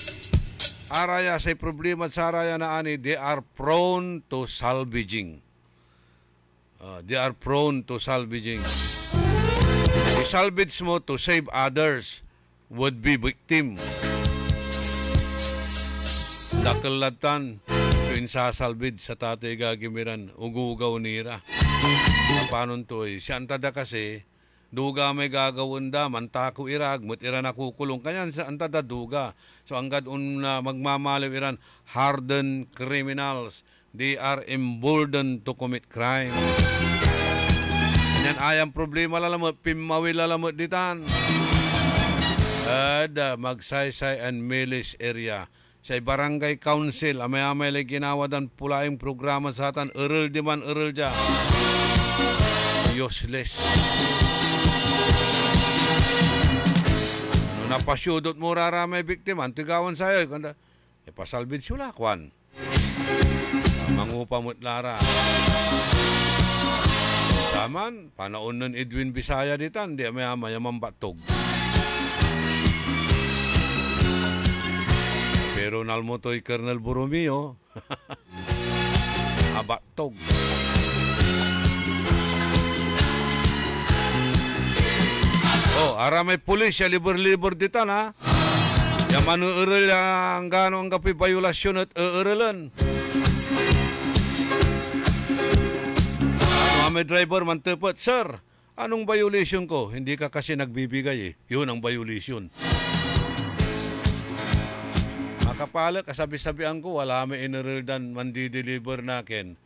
Araya say problema sa araya na ani, they are prone to salvaging. They are prone to salvaging. I-salvage mo to save others would be victim. Dakalatan to insasalvage sa tatay gagimiran, ugugaw nira. Paano to eh? Siya antada kasi, duga may gagawin da, mantako irag, ira nakukulong. Kanya antada duga. So anggad magmamaliw iran, hardened criminals. They are emboldened to commit crime. Yan ayang problema lalamot, pimawil lalamot ditan. Magsaysay and Milis area. Sa barangay council, amay-amay lay ginawa dan pulaing programa sa atan, eral di man eral dya. Useless. No, napasyudot mo raramay biktima, tigawan sa'yo. Pasalbid sila, kwan. Mangupamot lara. Taman, panaon nun Edwin Bisaya ditan, di amay-amay mambatog. Pero nalmotoy Colonel Borromeo, abatog. Ara may pulis ya libur-libur ditan ha. Yang manu erel yang gano ang kapi violasyon at erelan. May driver man tepat, sir, anong violation ko? Hindi ka kasi nagbibigay eh. Yun ang violation. Makapala, kasabi-sabihan ko, wala may inereldan man di-deliver nakin.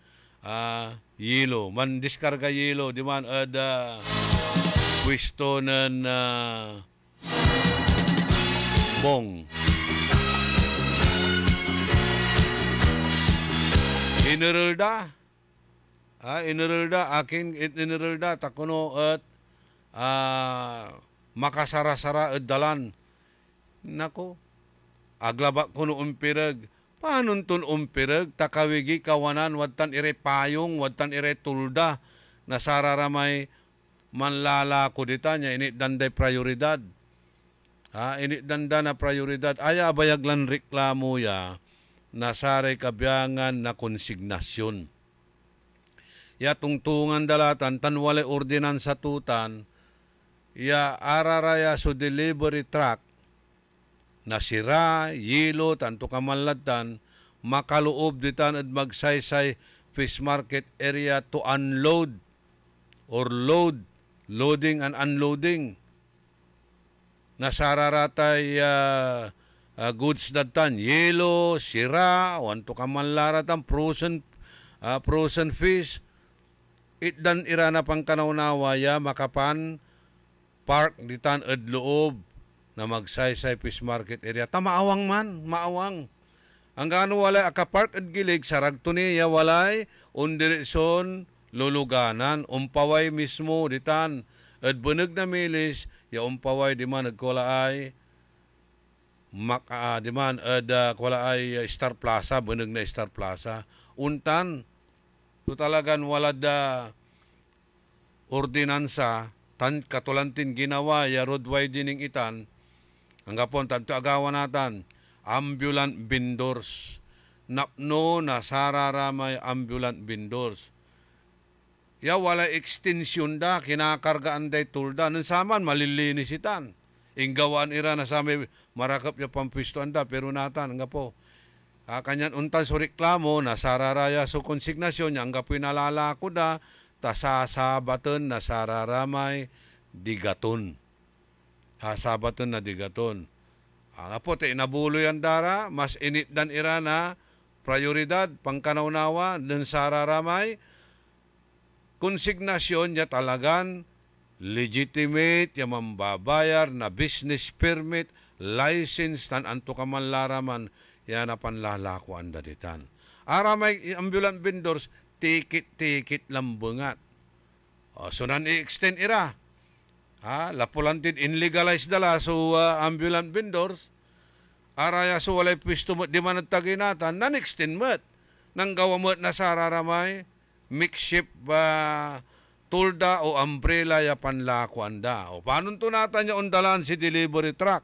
Yelo, man diskarga yelo, di man ada pwesto ng bong. Inerelda. Inerelda, aking inerelda, takuno at makasara-sara at dalan. Nako, aglaba kuno umpirag. Paano ton umpirag? Takawigi kawanan, wadtan ire payong, wadtan ire tulda. Nasararamay manlala ko dita niya, init danday prioridad. Init danda na prioridad. Aya bayaglan reklamo ya, nasaray kabiyangan na konsignasyon. Ya tungtungan dalatan, tanwale ordinansa tutan, ya araraya so delivery truck, nasira, yelo, tanto kamalatan, makaloob ditan at magsaysay fish market area to unload or load, loading and unloading. Nasararatay goods datan, yelo, sira, wanto kamallaratan, frozen fish, itdan irana pang kanawnawaya makapan park ditan ed loob na magsaysay fish market area. Maawang man, maawang. Ang gano walay akapark ed gilig saragto niya walay undireson luluganan umpaway mismo ditan ed buneg na milis ya umpaway di man nagkolaay di man ed kolaay Star Plaza, buneg na Star Plaza. Untan ito talagang wala da ordinansa, katulantin ginawa, ya road widening itan, ang gapon, tanto agawan natin, ambulant vendors. Napno na sararamay ambulant vendors. Ya wala extension da, kinakargaan day tulda, nang saman malilinis itan. Inggawan ira na sa may marakap ya pampistuan da, pero natan, ang gapo. Kanyan untan so reklamo na sararaya so konsignasyon niya ang kapoy nalalako da tasasabaton na sararamay digaton. Hasabaton na digaton. Ang po te inabuloy ang dara mas init dan ira na prioridad pangkanawnawa ng sararamay konsignasyon niya talagan legitimate ya mambabayar na business permit license tan anto ka man laraman, yan na panlalako ang daditan. Ara may ambulant vendors, tikit-tikit lambungat. So nan i-extend ira. Lapulantid inlegalized dala so ambulant vendors. Araya so walay pwisto mo di man nagtaginatan, nan extend mo. Nang gawa mo na sararamay, makeshift tulda o umbrella ya panlako anda. O paano to natan niya undalan si delivery truck?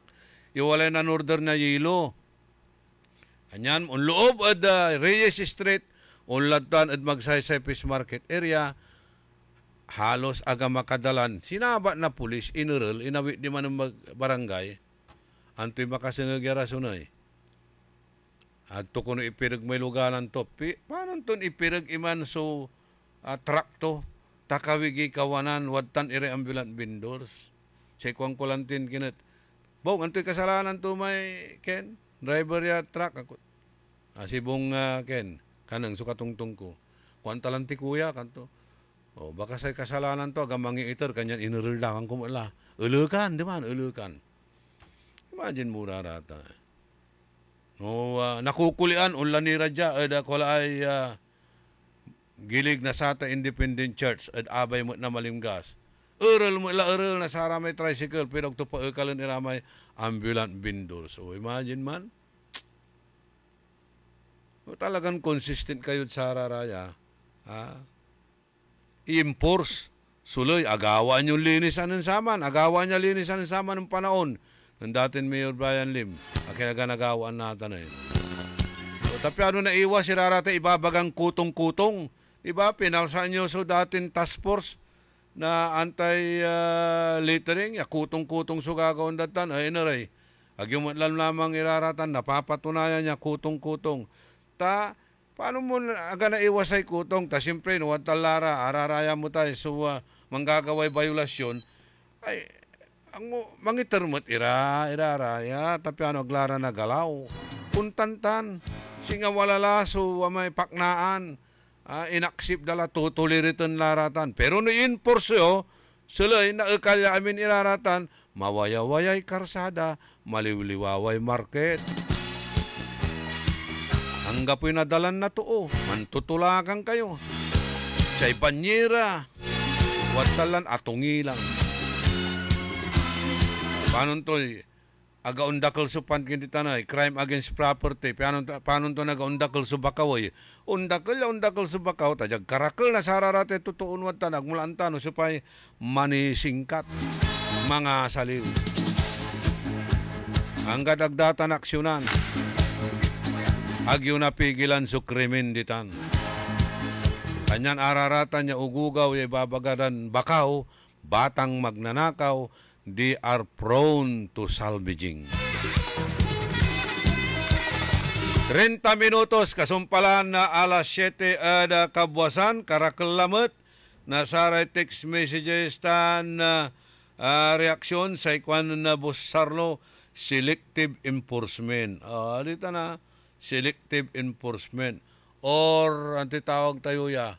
Iwalay na order na yelo. Anyan, on loob at Reyes Street, unlatan at magsaysay Fish Market area, halos aga makadalan. Sinaba na pulis, inural, inawit di man ng barangay, anto'y makasingagyara sunay. At to kuno ipirag may luganan to, paano to ipirag iman so truck to, takawigi kawanan, wadtan ire ambulant vendors. Sa ikuang kulantin kinat. Bong, anto'y kasalanan to may Ken? Driver ya truck ako. Sibong Ken, kanang sukatungtong ko. Kuanta lang ti kuya kanto. Baka say kasalanan to, gamangi iter kanyan inuruldakan ko mula. Ulukan, di man, ulukan. Imagine mura rata. Nakukulian unla ni Radya ada kola ay gilig na sata Independent Church at abay mo na malimgas. Ural mo ila ural na sara may tricycle pero to pa kalan iramay ambulant vendors. So imagine man. Talagang consistent kayo sa raraya. I-enforce. Suloy, agawan yung linisan ng saman. Agawan niya linisan ng saman ng panahon ng dating Mayor Brian Lim. Kaya nagawaan natin eh. So, tapi ano na iwas, si rarata ibabagang kutong-kutong. Diba, pinalsaan nyo so dating task force na anti-littering. Kutong-kutong so gagawin datan. Ay, naray. Agyong lamang iraratan, napapatunayan niya kutong-kutong. Paano mo aga na iwasay kutong? Siyempre, nuwad talara, araraya mo tayo, so manggagaway violasyon, ay, ang mangitermot iraraya, tapi ano, aglara na galaw. Puntantan, singa walala, so may paknaan, inaksip dala, tutuliritan laratan. Pero no enforce yo, sulay, naakalya amin iraratan, mawayawayay karsada, maliwliwaway market. Hanggapoy nadalan na to, mantutulakan kayo. Sa ibanyera, watalan atungilang. Paano to, aga-undakal su pankinditanay, crime against property, paano to naga-undakal su bakaw, undakal su bakaw, tajag karakal na sararate, tutuun watan, agmulaan tano, supay manisingkat, mga saliw. Hanggat agdatan aksyonan, agyo na pigilan su krimen ditan. Kanyan araratan niya ugugaw, ibabagadan bakaw, batang magnanakaw, they are prone to salvaging. 30 minutos, kasumpalan na alas 7 ada kabwasan, karakalamat, na saray text messages tan reaksyon sa ikwan na busarlo, selective enforcement. Dito na, selective enforcement or antitawag tayo ya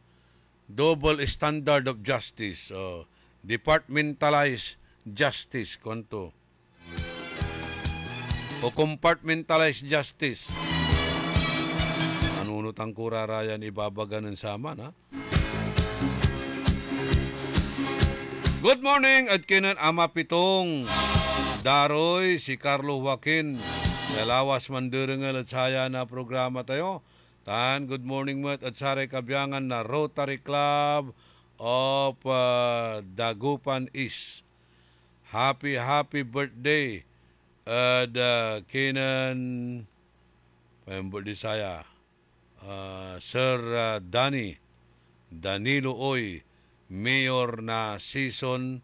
double standard of justice, departmentalized justice konto o compartmentalized justice. Anunot ang kurarayan ibabaganan sa aman, ha? Good morning at kinan ama pitong daroy si Carlo Joaquin Lawas Mandurengal at saya na programa tayo. Good morning mo at saray kabyangan na Rotary Club of Dagupan East. Happy birthday kinan birthday saya Sir Danilo Oy, Mayor na season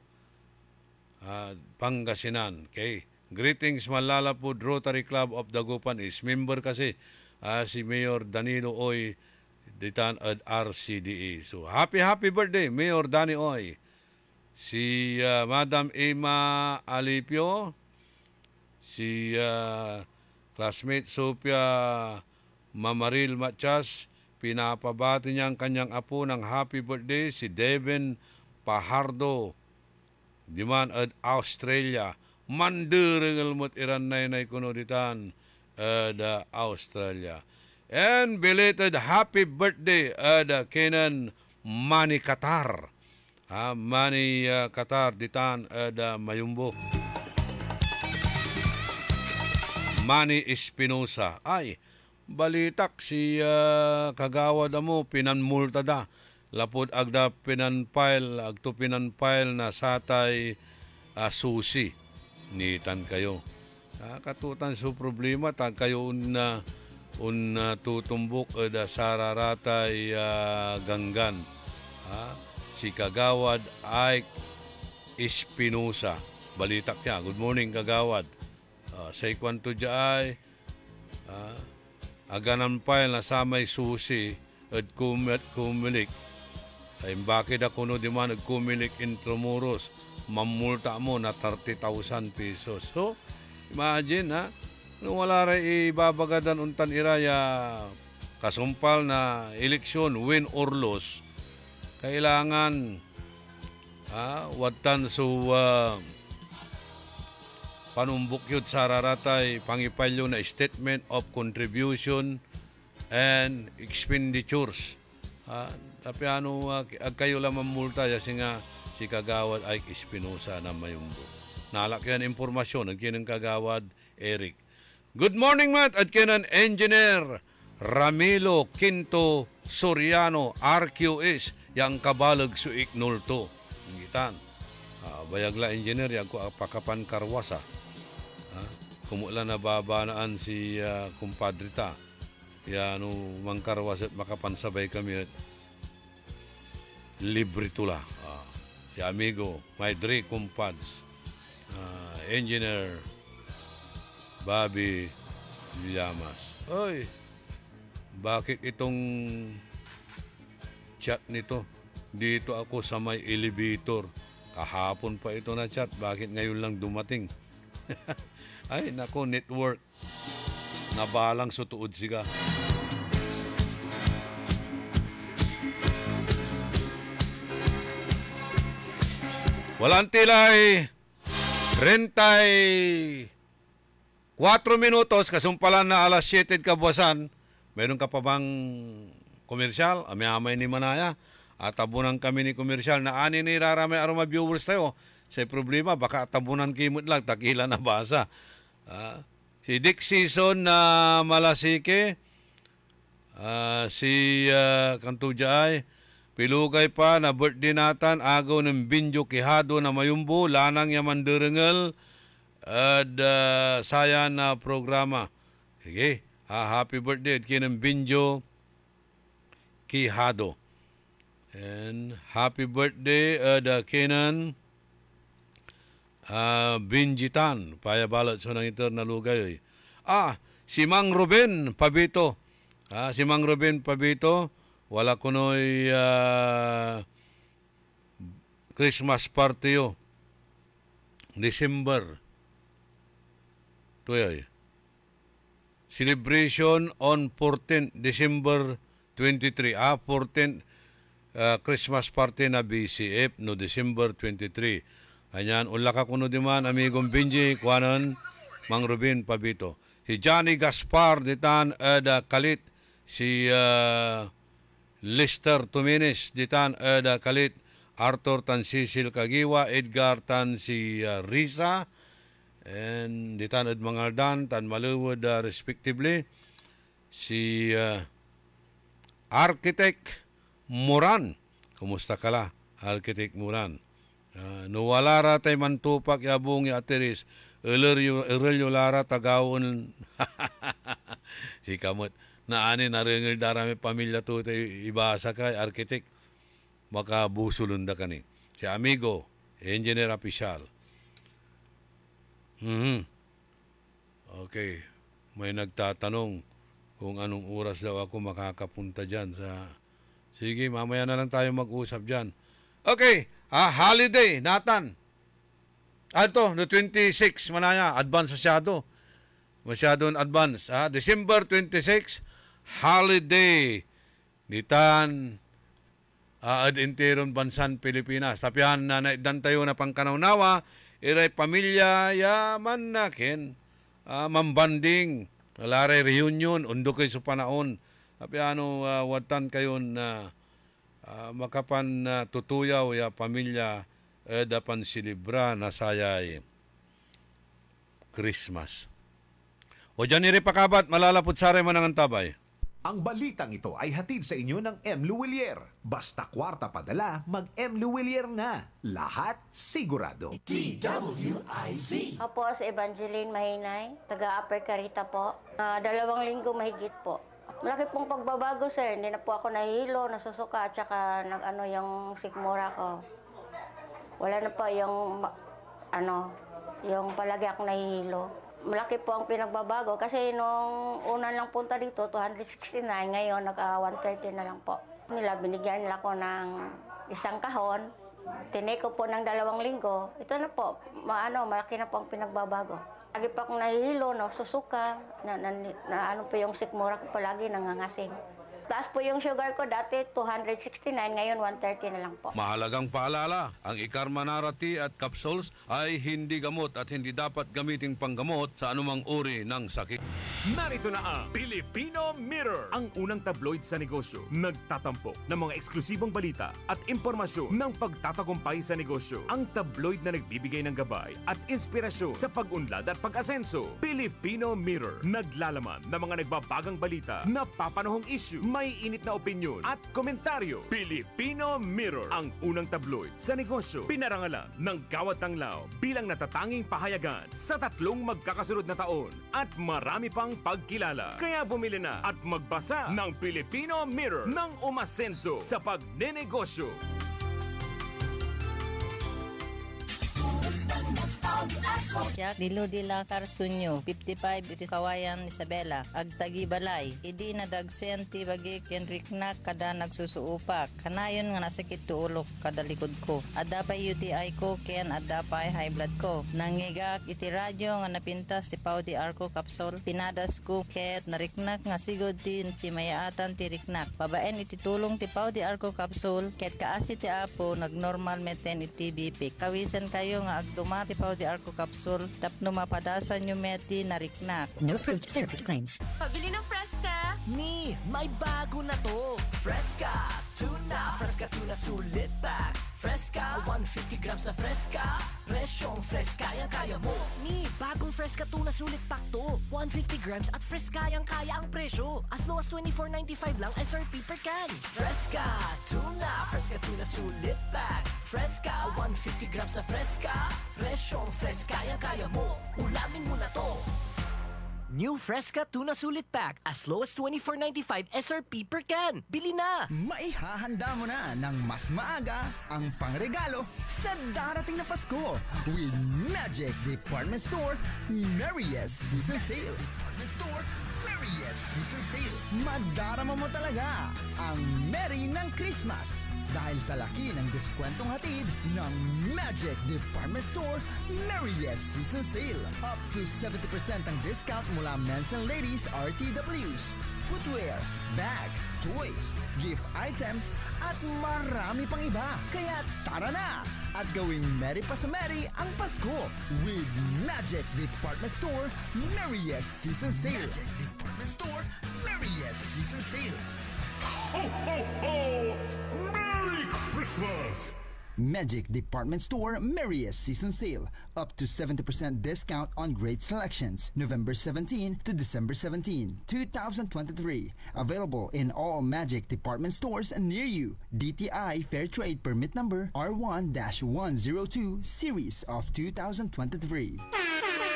Pangasinan. Okay. Greetings Malalapud Rotary Club of Dagupan East. Member kasi si Mayor Danilo Oy ditan at RCDE. So happy birthday Mayor Dani Oy. Si Madam Emma Alipio, si classmate Sophia Mamaril Machas, pinapabati niya ang kanyang apo ng happy birthday, si Devin Pahardo, diman at Australia. manderengal mo't iran nay kuno ditan da Australia. And belated happy birthday da Kenan Manny Qatar. Manny Qatar ditan da Mayumbo. Manny Espinosa. Ay, balitak si kagawad mo pinanmulta da. Lapod agda agto pinanfile na satay susi. Nitan kayo. Katutan su problema tag kayo tutumbok da sararatay ganggan. Si kagawad Ike Espinosa. Balitak niya. Good morning kagawad. Sa ikwanto dyan aganan pa na samay susi at kumilik. Ay bakit ako no di man kumilik intramuros mamulta mo na 30,000 pesos. So, imagine nung wala rin ibabagadan untan iraya kasumpal na eleksyon, win or loss, kailangan watan panumbok yun sa raratay pangipalyo na statement of contribution and expenditures. Tapi kayo lang mamulta kasi nga si kagawad Ike Espinosa na Mayumbo. Nalak yan impormasyon ang kinang kagawad Eric. Good morning, Matt! At kinan engineer Ramilo Quinto Soriano RQS yang kabalag su iknulto. Ngitan. Bayagla engineer yang ko apakapan karwasa. Kumula na babanaan si kumpadrita. Yan mangkarwas at makapansabay kami at libre tula. Si amigo, my three kumpads. Engineer Bobby Llamas. Oy, bakit itong chat nito? Dito ako sa may elevator. Kahapon pa ito na chat. Bakit ngayon lang dumating? Ay, nako, network. Nabalang sutuod siga. Walang tilay. 34 minutos, kasumpalan na alas 7 kabuwasan. Meron ka pa bang komersyal? Amay-amay ni Manaya. At tabunan kami ni komersyal na ani ni raramay aroma viewers tayo. Sa problema, baka tabunan kimot lang, takila na basa. Si Dick Season na Malasike, si Kantujay, pilugay pa na birthday natan, agaw ng Binjo Quijado na Mayumbo, lanang yaman derengel, at saya na programa. Sige, happy birthday at kinang Binjo Quijado. And happy birthday at kinan Binjitan, paya balat so nang ito nalugay. Si Mang Ruben Pabito. Si Mang Ruben Pabito, wala kunoy Christmas party yo. December. Tuyoy. Celebration on 14 December 23. 14 Christmas party na BCF no December 23. Ayan, ulaka kuno di man, amigong Binji, kuanon, Mang Ruben Pabito. Si Johnny Gaspar, ditan, Kalit. Si Lister Tumines, ditan, Kalit. Arthur tan Cecil Kagiwa, Edgar tan si Risa, and ditan Mangaldan, tan Maluwod, respectively. Si Architect Moran. Kumusta ka la, Architect Moran? Nuwala ratay mantupak yabong yatiris Erelyo lara tagawon si kamot na ani naringil darami pamilya to ibasa ka architect maka busulunda ka ni si amigo engineer official. Okay, may nagtatanong kung anong oras daw ako makakapunta dyan sa sige mamaya na lang tayo mag-usap dyan. Okay, holiday, Nathan. Ito, no 26, manaya, advance masyado. Masyadong advance. December 26, holiday. Nitan, ad interon bansan Pilipinas. Tapihan na naidan tayo na pangkanawnawa, iray pamilya yaman nakin mambanding lare reunion undo kayo sa panaon api watan kayo na makapan tutuyaw ya pamilya dapan silibra na sayay Christmas. O dyan pakabat malalapot sare man ang tabay. Ang balitang ito ay hatid sa inyo ng M. Luwilier. Basta kwarta padala, mag-M. Luwilier na. Lahat sigurado. DWIZ. Opo, sa Evangeline Mahinay, taga-Upper Carita po. 2 linggo mahigit po. Malaki pong pagbabago, sir. Hindi na po ako nahihilo, nasusuka, at saka yung sikmura ko. Wala na po yung palagi akong nahihilo. Malaki po ang pinagbabago kasi nung una lang punta dito, 269, ngayon naka-130 na lang po. Binigyan nila ko ng 1 kahon, tinake ko po ng 2 linggo, ito na po, malaki na po ang pinagbabago. Lagi pa akong nahihilo, susuka, po yung sikmura ko palagi nangangasing. Taas po yung sugar ko dati 269, ngayon 130 na lang po. Mahalagang paalala, ang Ikarmanarati at capsules ay hindi gamot at hindi dapat gamiting panggamot sa anumang uri ng sakit. Narito na ang Filipino Mirror, ang unang tabloid sa negosyo. Nagtatampok ng mga eksklusibong balita at impormasyon ng pagtatagumpay sa negosyo. Ang tabloid na nagbibigay ng gabay at inspirasyon sa pag-unlad at pag-asenso. Filipino Mirror, naglalaman ng mga nagbabagang balita, napapanahong issue, may init na opinyon at komentaryo. Filipino Mirror, ang unang tabloid sa negosyo. Pinarangalan ng Gawad Tanglao bilang natatanging pahayagan sa 3 magkakasunod na taon at marami pang pagkilala. Kaya bumili na at magbasa ng Filipino Mirror ng umasenso sa pagnenegosyo. Jack Diludila Carsunyo 55 iti Kawayan Isabela Agtagi Balay idi nadagsen ti bagi ken riknak kada nagsusuupak kanayon nga nasakit tuulok kada likod ko adapay UTI ko ken adapay high blood ko nangigak iti radyo nga napintas ti Paudi Arco capsule pinadas ko ket nariknak nga sigod tin si mayaatan ti riknak babaen iti tulong ti Paudi Arco capsule ket kaasi ti apo nagnormal meten iti BP kawisan kayo nga agduma ti Paudi Arco capsule tapno mapadasan yung meti na riknak. No approved therapy claims. Pabili ng Fresca. Ni, may bago na to. Fresca Tuna. Fresca Tuna sulit pack. Fresca 150 grams na Fresca. Presyong Fresca yang kaya mo. Ni, bagong Fresca Tuna sulit pack to. 150 grams at Fresca yang kaya ang presyo. As low as $24.95 lang SRP per can. Fresca Tuna. Fresca Tuna sulit pack. Fresca 150 grams na Fresca. Presyong Fresca yang kaya mo. Ulamin mo na to. New Fresca Tuna Sulit Pack as low as $24.95 SRP per can. Bili na! Maihahanda mo na ng mas maaga ang pangregalo sa darating na Pasko with Magic Department Store Merriest Season Sale. Department Store Merriest Season Sale. Madarama mo talaga ang Merry ng Christmas dahil sa laki ng diskwentong hatid ng Magic Department Store Merriest Season Sale. Up to 70% ang discount mula men's and ladies RTWs, footwear, bags, toys, gift items, at marami pang iba. Kaya tara na! At gawing merry pa sa merry ang Pasko with Magic Department Store Merriest Season Sale. Magic Department Store Merriest Season Sale. Ho, ho, ho! Merry Christmas! Magic Department Store Merriest Season Sale. Up to 70% discount on great selections. November 17 to December 17, 2023. Available in all Magic Department stores near you. DTI Fair Trade Permit Number R1-102 Series of 2023.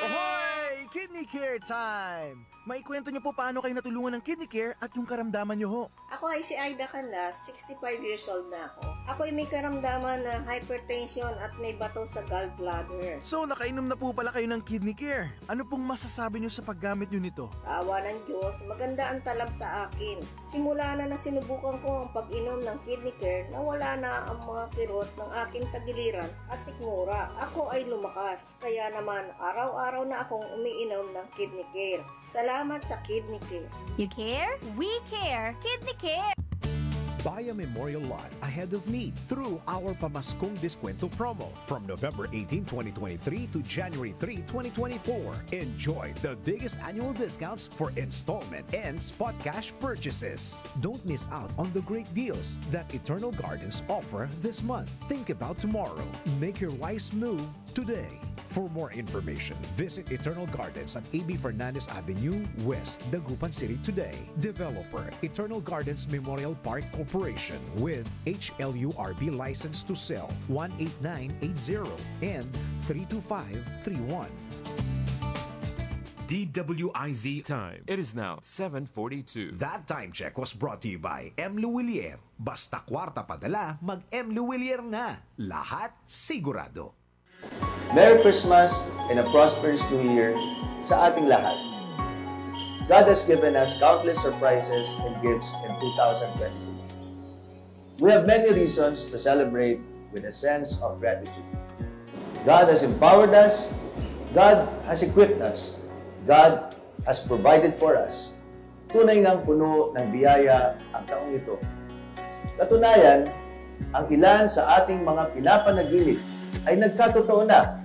Ahoy! Kidney Care Time! Maikwento niyo po paano kayo natulungan ng Kidney Care at yung karamdaman niyo ho. Ako ay si Aida Canlas, 65 years old na ako. Ako ay may karamdaman na hypertension at may bato sa gallbladder. So, nakainom na po pala kayo ng Kidney Care. Ano pong masasabi niyo sa paggamit niyo nito? Sa awa ng Diyos, maganda ang talab sa akin. Simula na sinubukan ko ang pag-inom ng Kidney Care, nawala na ang mga kirot ng aking tagiliran at sikmura. Ako ay lumakas, kaya naman araw-araw na akong umiinom ng Kidney Care. Salamat sa Kidney Care. You care? We care. Kidney Care. Buy a memorial lot ahead of need through our Pamaskong Diskwento promo from November 18, 2023 to January 3, 2024. Enjoy the biggest annual discounts for installment and spot cash purchases. Don't miss out on the great deals that Eternal Gardens offer this month. Think about tomorrow. Make your wise move today. For more information, visit Eternal Gardens at A.B. Fernandez Avenue, West, Dagupan City today. Developer, Eternal Gardens Memorial Park Corporation with HLURB license to sell 18980 and 32531. DWIZ time. It is now 7:42. That time check was brought to you by M. Luwilier. Basta kwarta padala, mag M. Luwilier na. Lahat sigurado. Merry Christmas and a prosperous New Year sa ating lahat. God has given us countless surprises and gifts in 2020. We have many reasons to celebrate with a sense of gratitude. God has empowered us. God has equipped us. God has provided for us. Tunay ngang puno ng biyaya ang taong ito. Katunayan, ang ilan sa ating mga pinapanaginip ay nagkatotoo na.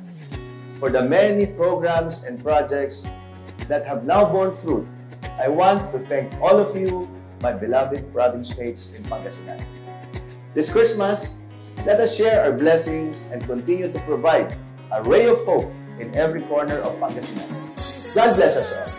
For the many programs and projects that have now borne fruit, I want to thank all of you, my beloved province mates in Pangasinan. This Christmas, let us share our blessings and continue to provide a ray of hope in every corner of Pangasinan. God bless us all.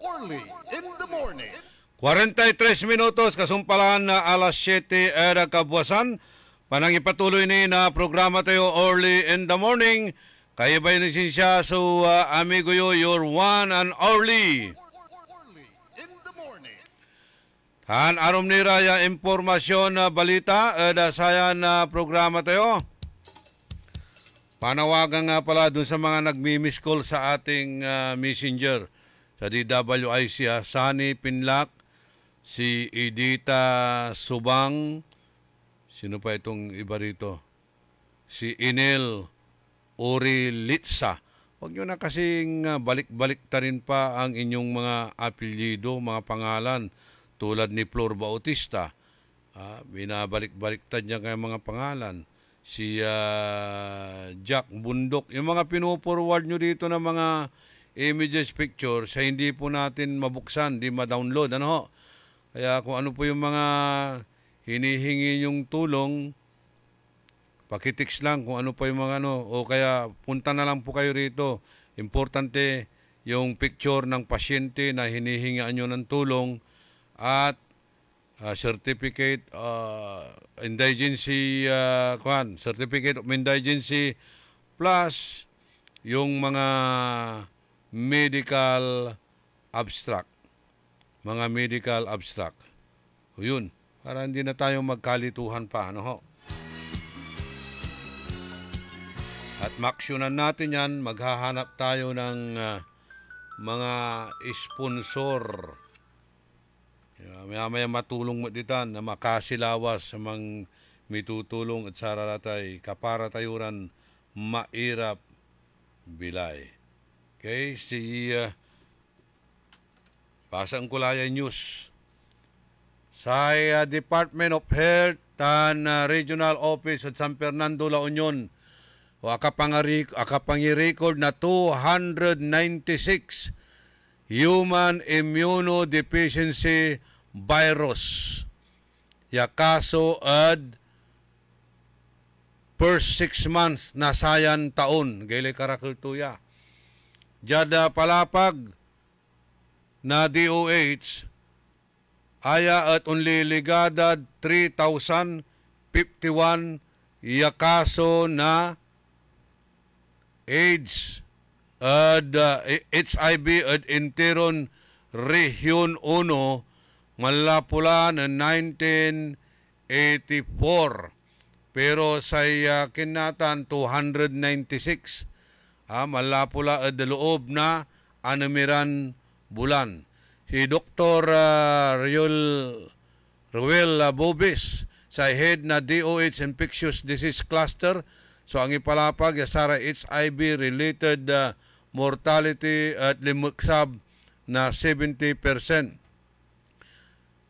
Only in the morning. 43 minutos, kasumpalan na alas 7 era kabuwasan. Panang ipatuloy ni na programa tayo early in the morning. Kaya ba yun siya so amigo yo, your one and only. Han arom ni Raya impormasyon na balita saya na programa tayo. Panawagan nga pala dun sa mga nagmi-miss call sa ating messenger sa DWIC, Sunny Pinlac, si Edita Subang, sino pa itong iba rito? Si Inel Orilitsa. Huwag nyo na kasing balik-balik ta rin pa ang inyong mga apelyido, mga pangalan, tulad ni Flor Bautista. Binabalik-baliktad niya kayong mga pangalan. Si Jack Bundok. Yung mga pinuforward nyo dito ng mga images, pictures, sa hindi po natin mabuksan, di ma-download. Ano ho? Kaya kung ano po yung mga hinihingi yung tulong, pakitix lang kung ano pa yung mga o kaya punta na lang po kayo rito. Importante yung picture ng pasyente na hinihingaan nyo ng tulong at certificate indigency certificate of indigency plus yung mga medical abstract. Mga medical abstract. O yun, para hindi na tayo magkalituhan pa, ano ho? At maksyonan natin yan, maghahanap tayo ng mga sponsor. Maya matulong mo dito na makasilawas sa mga mitutulong at sararatay kaparatayuran mairap bilay. Okay, si Pasang Kulaya News. Sa Department of Health and Regional Office at San Fernando, La Union, akapangi-record na 296 human immunodeficiency virus. Ya kaso ad first 6 months na sayan taon. Gaili karakultuya. Jada palapag na DOH aya at only ligada 3,051 ya kaso na AIDS at HIV at Interon Region 1 malapula na 1984 pero sa kinatan 296 malapula at loob na anamiran bulan. Si Dr. Ruel Bobis sa head na DOH Infectious Disease Cluster. So ang ipalapag yasara HIV related mortality at limuksab na 70%.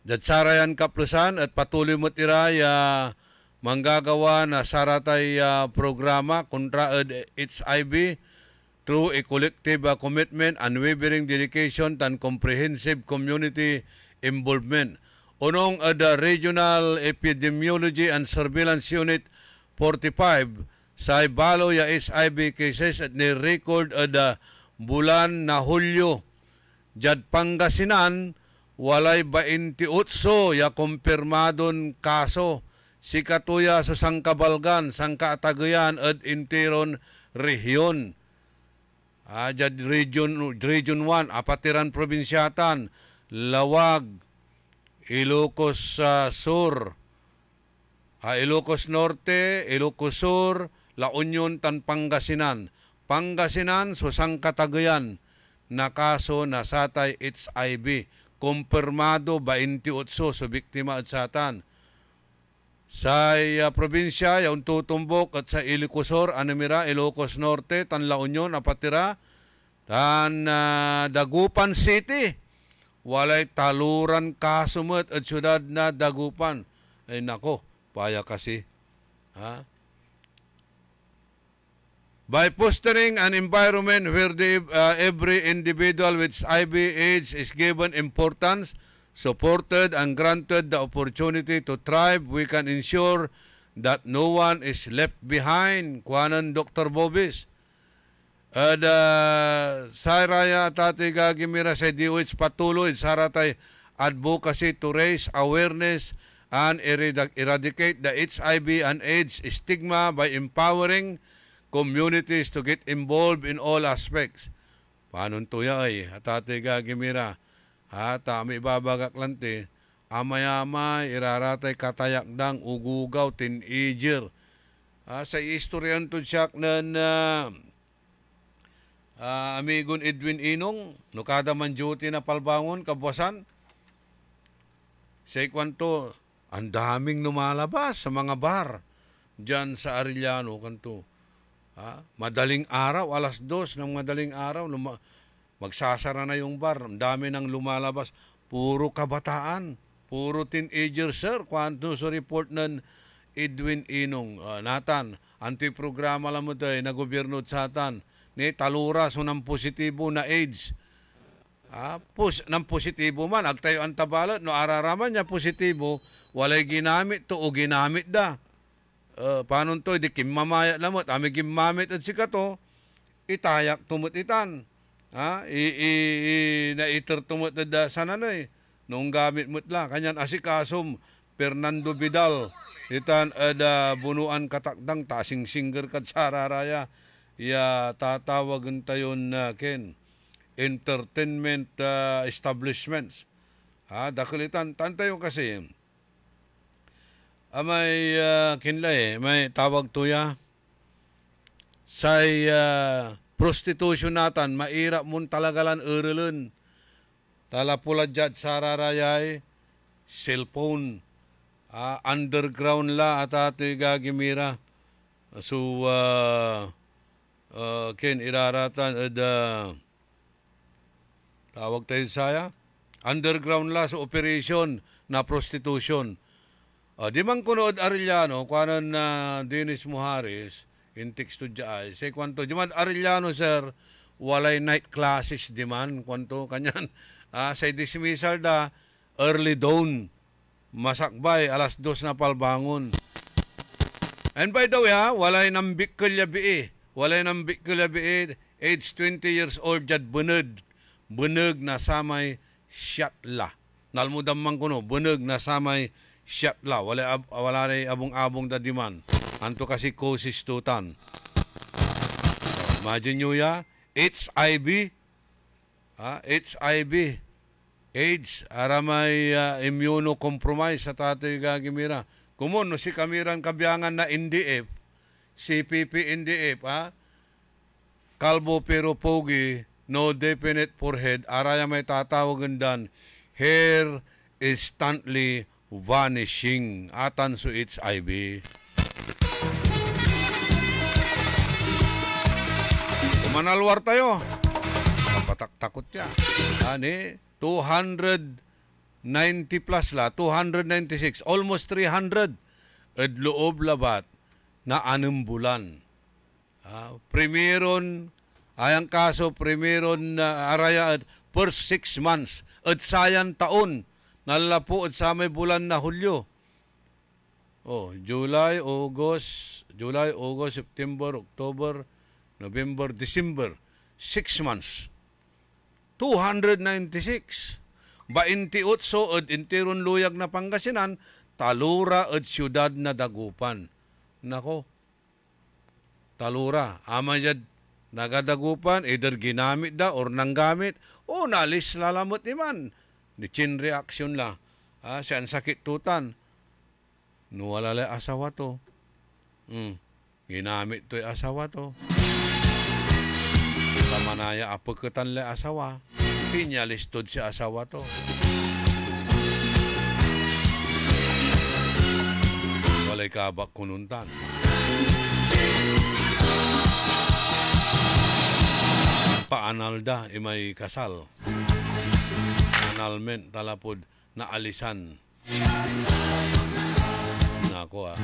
Dadsarayan kaplusan at patuloy mo tiray manggagawa na saratay programa kontra HIV through a collective commitment, unwavering dedication, and comprehensive community involvement. Unong the Regional Epidemiology and Surveillance Unit 45 sa ibalo ya HIV cases at ni-record the bulan na Hulyo. Jad Pangasinan, walay 28 ya kumpirmadon kaso. Si katuya sa Sangkabalgan, Sangkaataguyan at Interon Region. Jad Region 1, Apatiran Probinsyatan, Lawag, Ilocos Sur, Ilocos Norte, Ilocos Sur, La Union, tan Pangasinan. Pangasinan, Susang Katagayan, na kaso na satay HIV. Kumpirmado 28 so biktima at satan. Sa probinsya, yung tutumbok at sa Ilocos Sur, Anamira, Ilocos Norte, tan La Union, Apatira, tan Dagupan City. Walay taluran kasumot at syudad na Dagupan. Ay nako, paya kasi. Ha? By fostering an environment where every individual with HIV/AIDS is given importance, supported and granted the opportunity to thrive, we can ensure that no one is left behind. Kuanan Dr. Bobis. Saraya Tati Gagimira sa DOH patuloy saratay advocacy to raise awareness and eradicate the HIV and AIDS stigma by empowering communities to get involved in all aspects. Paano tuya ay Tati Gagimira? Tami babagak lanti, amay-amay, iraratay katayakdang, ugugaw, teenager. Sa istoryan to siyak na amigon Edwin Inong, nukada man duty na palbangon, kabwasan. Sa ikwanto, ang daming lumalabas sa mga bar dyan sa Arellano, kanto. Madaling araw, 2:00 ng madaling araw, magsasara na yung bar. Ang dami nang lumalabas. Puro kabataan. Puro teenager, sir. Kwanto sa report ng Edwin Inong. Natan, anti-programa lang mo tayo na gobyerno sa atan. Ni talura so ng positibo na AIDS. Ng positibo man. Agtayo ang tabalot. No araraman niya positibo. Walay ginamit to o ginamit da. Paano to? Di kimamaya lamot. Ami gimamit at sikato. Itayak tumutitan. Naitir tumut na sana na eh. Noong gamit mutla. Kanyan asikasom Fernando Vidal. Itan bunuan katakdang tasing singer kat sararaya. Tatawagan tayo na entertainment establishments. Dakalitan. Tantayo kasi. May kinlay, may tawag tuya. Say prostitution natan, mairap mo talagalan urulun. Talapulad dyan sararayay, cellphone, underground la at ato'y gagimira. So, iraratan, tawag tayo saya, underground la sa operation na prostitution. Di man kunood Arellano, kuanan na Dennis Muharis, in text to Jai, say kwanto, di man Arellano, sir, walay night classes, di man, kwanto, kanyan, say dismissal da, early dawn, masakbay, 2:00 na palbangon. And by the way, walay nambik kalyabi walay nambik kalyabi age 20 years old, jad bunag na samay siyatla. Nalmudam man kuno, bunag na samay siyatla, wala rin abong-abong dadiman. Anto kasi kosistutan. Imagine nyo ya, HIV, AIDS, aramay immunocompromise sa tatay gagimira. Kumun, no, si kamiran kabyangan na NDF, CPP NDF, kalbo pero pogi, no definite forehead, araya may tatawagan dan, hair instantly vanishing atan so HIV. Manalwar tayo. Patak-takot siya. Ani, 290 plus la, 296, almost 300. At loob labat na 6 bulan. Primeron, ayang kaso, primeron na araya at first 6 months. At sayan taon, nalapo at sa may bulan na Hulyo. July, August, September, October, November, December. 6 months. 296. 28 at intiron luyag na Pangasinan, Talura at siyudad na Dagupan. Nako, Talura, amayad nagadagupan, either ginamit da or nanggamit, o nalis lalamot iman. Ni chin reaction la. Siyan sakit tutan. Nuwalalay asawa to. Ginamit to'y asawa to. Tamanaya apagkatan le asawa. Pinyalistod si asawa to. Walay kabak kununtan. Paanalda imay kasal. Analment talapod na alisan. Nako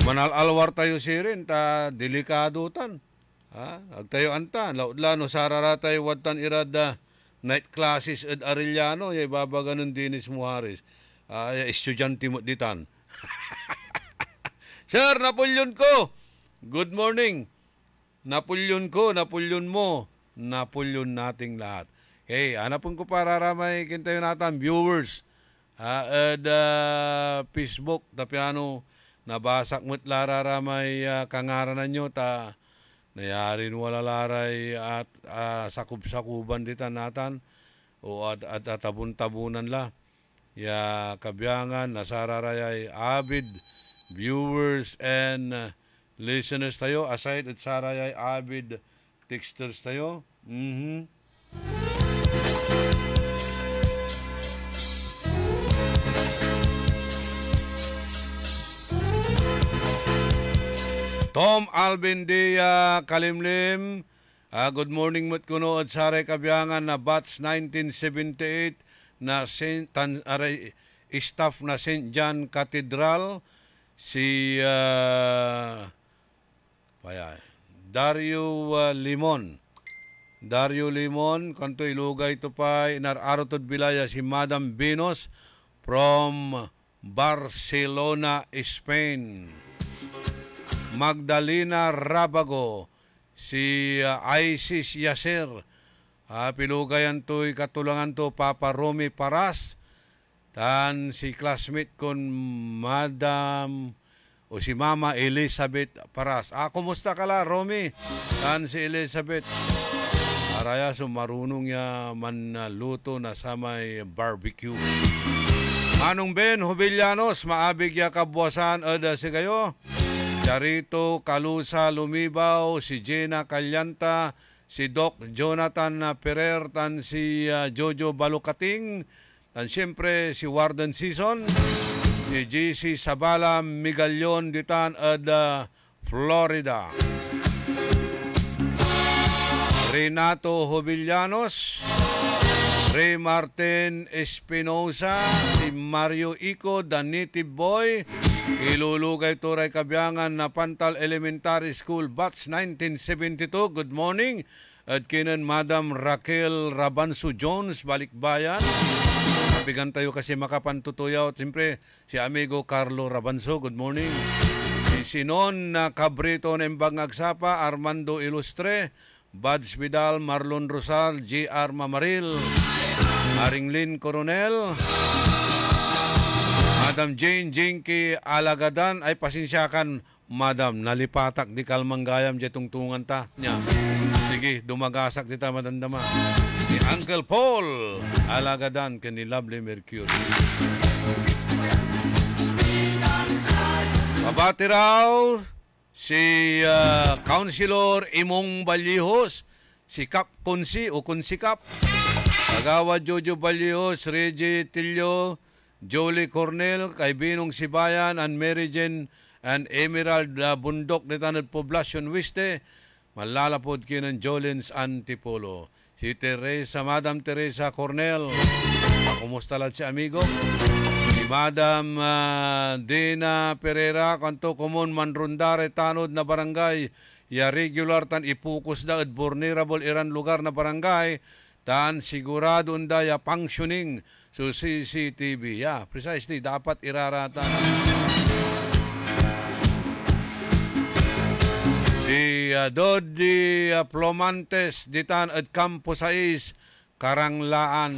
Manal-alwar tayo sirin, ta delikado tan. Agtayo anta, laudlano sarara tayo watan irada night classes at Arellano, yay babaga ng Dennis Muhares. Estudyante mo ditan. Sir, Napolyon ko. Good morning. Napolyon ko, Napolyon mo. Napolyon nating lahat. Hey, anapon ko para ramay kintayo natin viewers. Facebook, tapiano, nabasak mo't lararamay kangaranan nyo, ta nayarin wala laray at sakub-sakuban ditan natan, o at tabun-tabunan la. Ya kabyangan, nasararayay avid viewers and listeners tayo, aside at sarayay avid texters tayo. Tom Alvin Dia Kalimlim, good morning mo't kuno at saray kabyangan na batch 1978 na staff na St. John Cathedral, si Dario Limon. Dario Limon, kanto ilugay to pa inararotod bilaya si Madam Venus from Barcelona, Spain. Magdalena Rabago, si Isis Yasser, pilugayan to'y katulangan to Papa Romy Paras, tan si classmate kon Madam o si Mama Elizabeth Paras. Kumusta ka la, Romy? Tan si Elizabeth. Araya sumarunong ya man luto na sa may barbecue. Anong Ben Hubillanos, maabig ya kabuwasan ada si kayo. Charito Kalusa Lumibaw, si Jenna Calyanta, si Doc Jonathan Perer, tan si Jojo Balukating, tan siyempre si Warden Season, si JC Sabala Migallon ditan ad Florida. Renato Hubillanos, Ray Martin Espinosa, si Mario Ico, the native boy, ilulugay turay kabyangan na Pantal Elementary School, batch 1972. Good morning. At kinan Madam Raquel Rabanso Jones, Balikbayan. Kapigan tayo kasi makapantutuyaw. Siyempre, si amigo Carlo Rabanso, good morning. Si Sinon na Cabrito ng Bangagsapa, Armando Ilustre, Buds Vidal, Marlon Rosal, J.R. Mamaril, Haring Lynn Coronel, Madam Jane Jinky Alagadan, ay pasensyakan, Madam, nalipatak di kalmanggayam di tungtungan ta niya. Sige, dumagasak di ta madandama. Ni Uncle Paul Alagadan kani Lovely Mercury. Babati raw si Councilor Imong Balyihos, si Kap Kunsi o Kunsi Kap, Kagawad Jojo Balyihos, Reggie Tilio, Jolie Cornel, kay Binong Sibayan, and Mary Jane and Emerald Bundok de Tanod Poblacion Weste, malalapod kinan Jolins Antipolo. Si Teresa, Madam Teresa Cornel, kumusta lang si amigo? Si Madam Dina Pereira, kanto kumun manrundare tanod na barangay, ya regular tan ipukus da at vulnerable iran lugar na barangay, tan sigurado unda ya functioning so CCTV. Yeah, precisely, dapat iraratan. Si Dodi Plomantes, ditan at Campo 6, Karanglaan.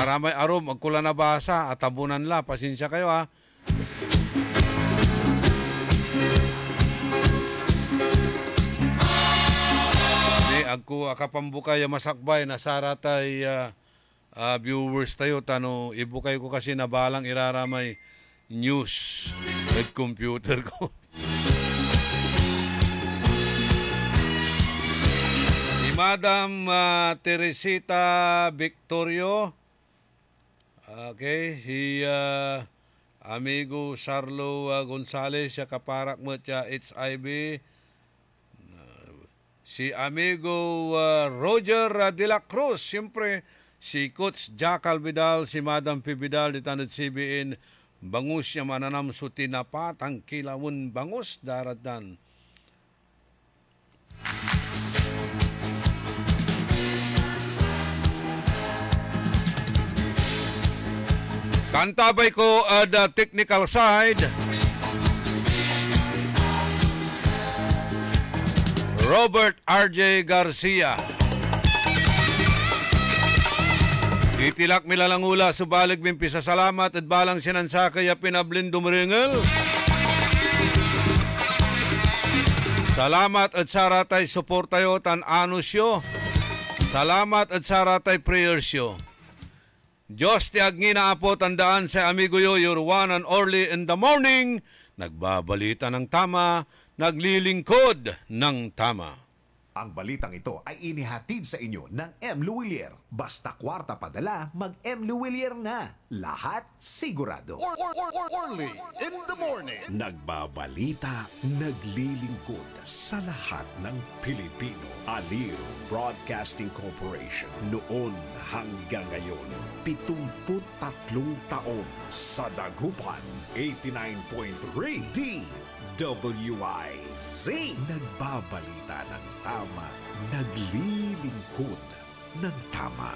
Aramay arom, magkula na basa, at tabunan la, pasensya kayo ha. Agko akapambukay masakbay na saratay viewers tayo tano ibukay ko kasi nabalang iraramay news at computer ko. Si Madam Teresita Victorio, okay, si amigo Sarlo Gonzales, siya kaparak mo siya HIV. Si amigo Roger De La Cruz, siyempre si Coach Jackal Vidal, si Madam P. Vidal, di tanod CBN, bangus niya mananam so tinapat, ang kilawon bangus daratan. Kantabay ko the technical side. Robert R.J. Garcia. Itilak milalangula subalig mimpi sa salamat at balang sinansakay a pinablin dumringel. Salamat at saratay suportayo tan anusyo. Salamat at saratay prayersyo. Diyos ti agngina apo tandaan sa amigo yo, your one and only in the morning. Nagbabalita ng tama, naglilingkod ng tama. Ang balitang ito ay inihatid sa inyo ng M. Luwilier. Basta kwarta padala, mag-M. Luwilier na. Lahat sigurado. Orly in the morning. Nagbabalita, naglilingkod sa lahat ng Pilipino. Aliw Broadcasting Corporation. Noon hanggang ngayon, 73 taon sa Dagupan. 89.3 DWIZ. Nagbabalita ng tama, naglilingkod ng tama.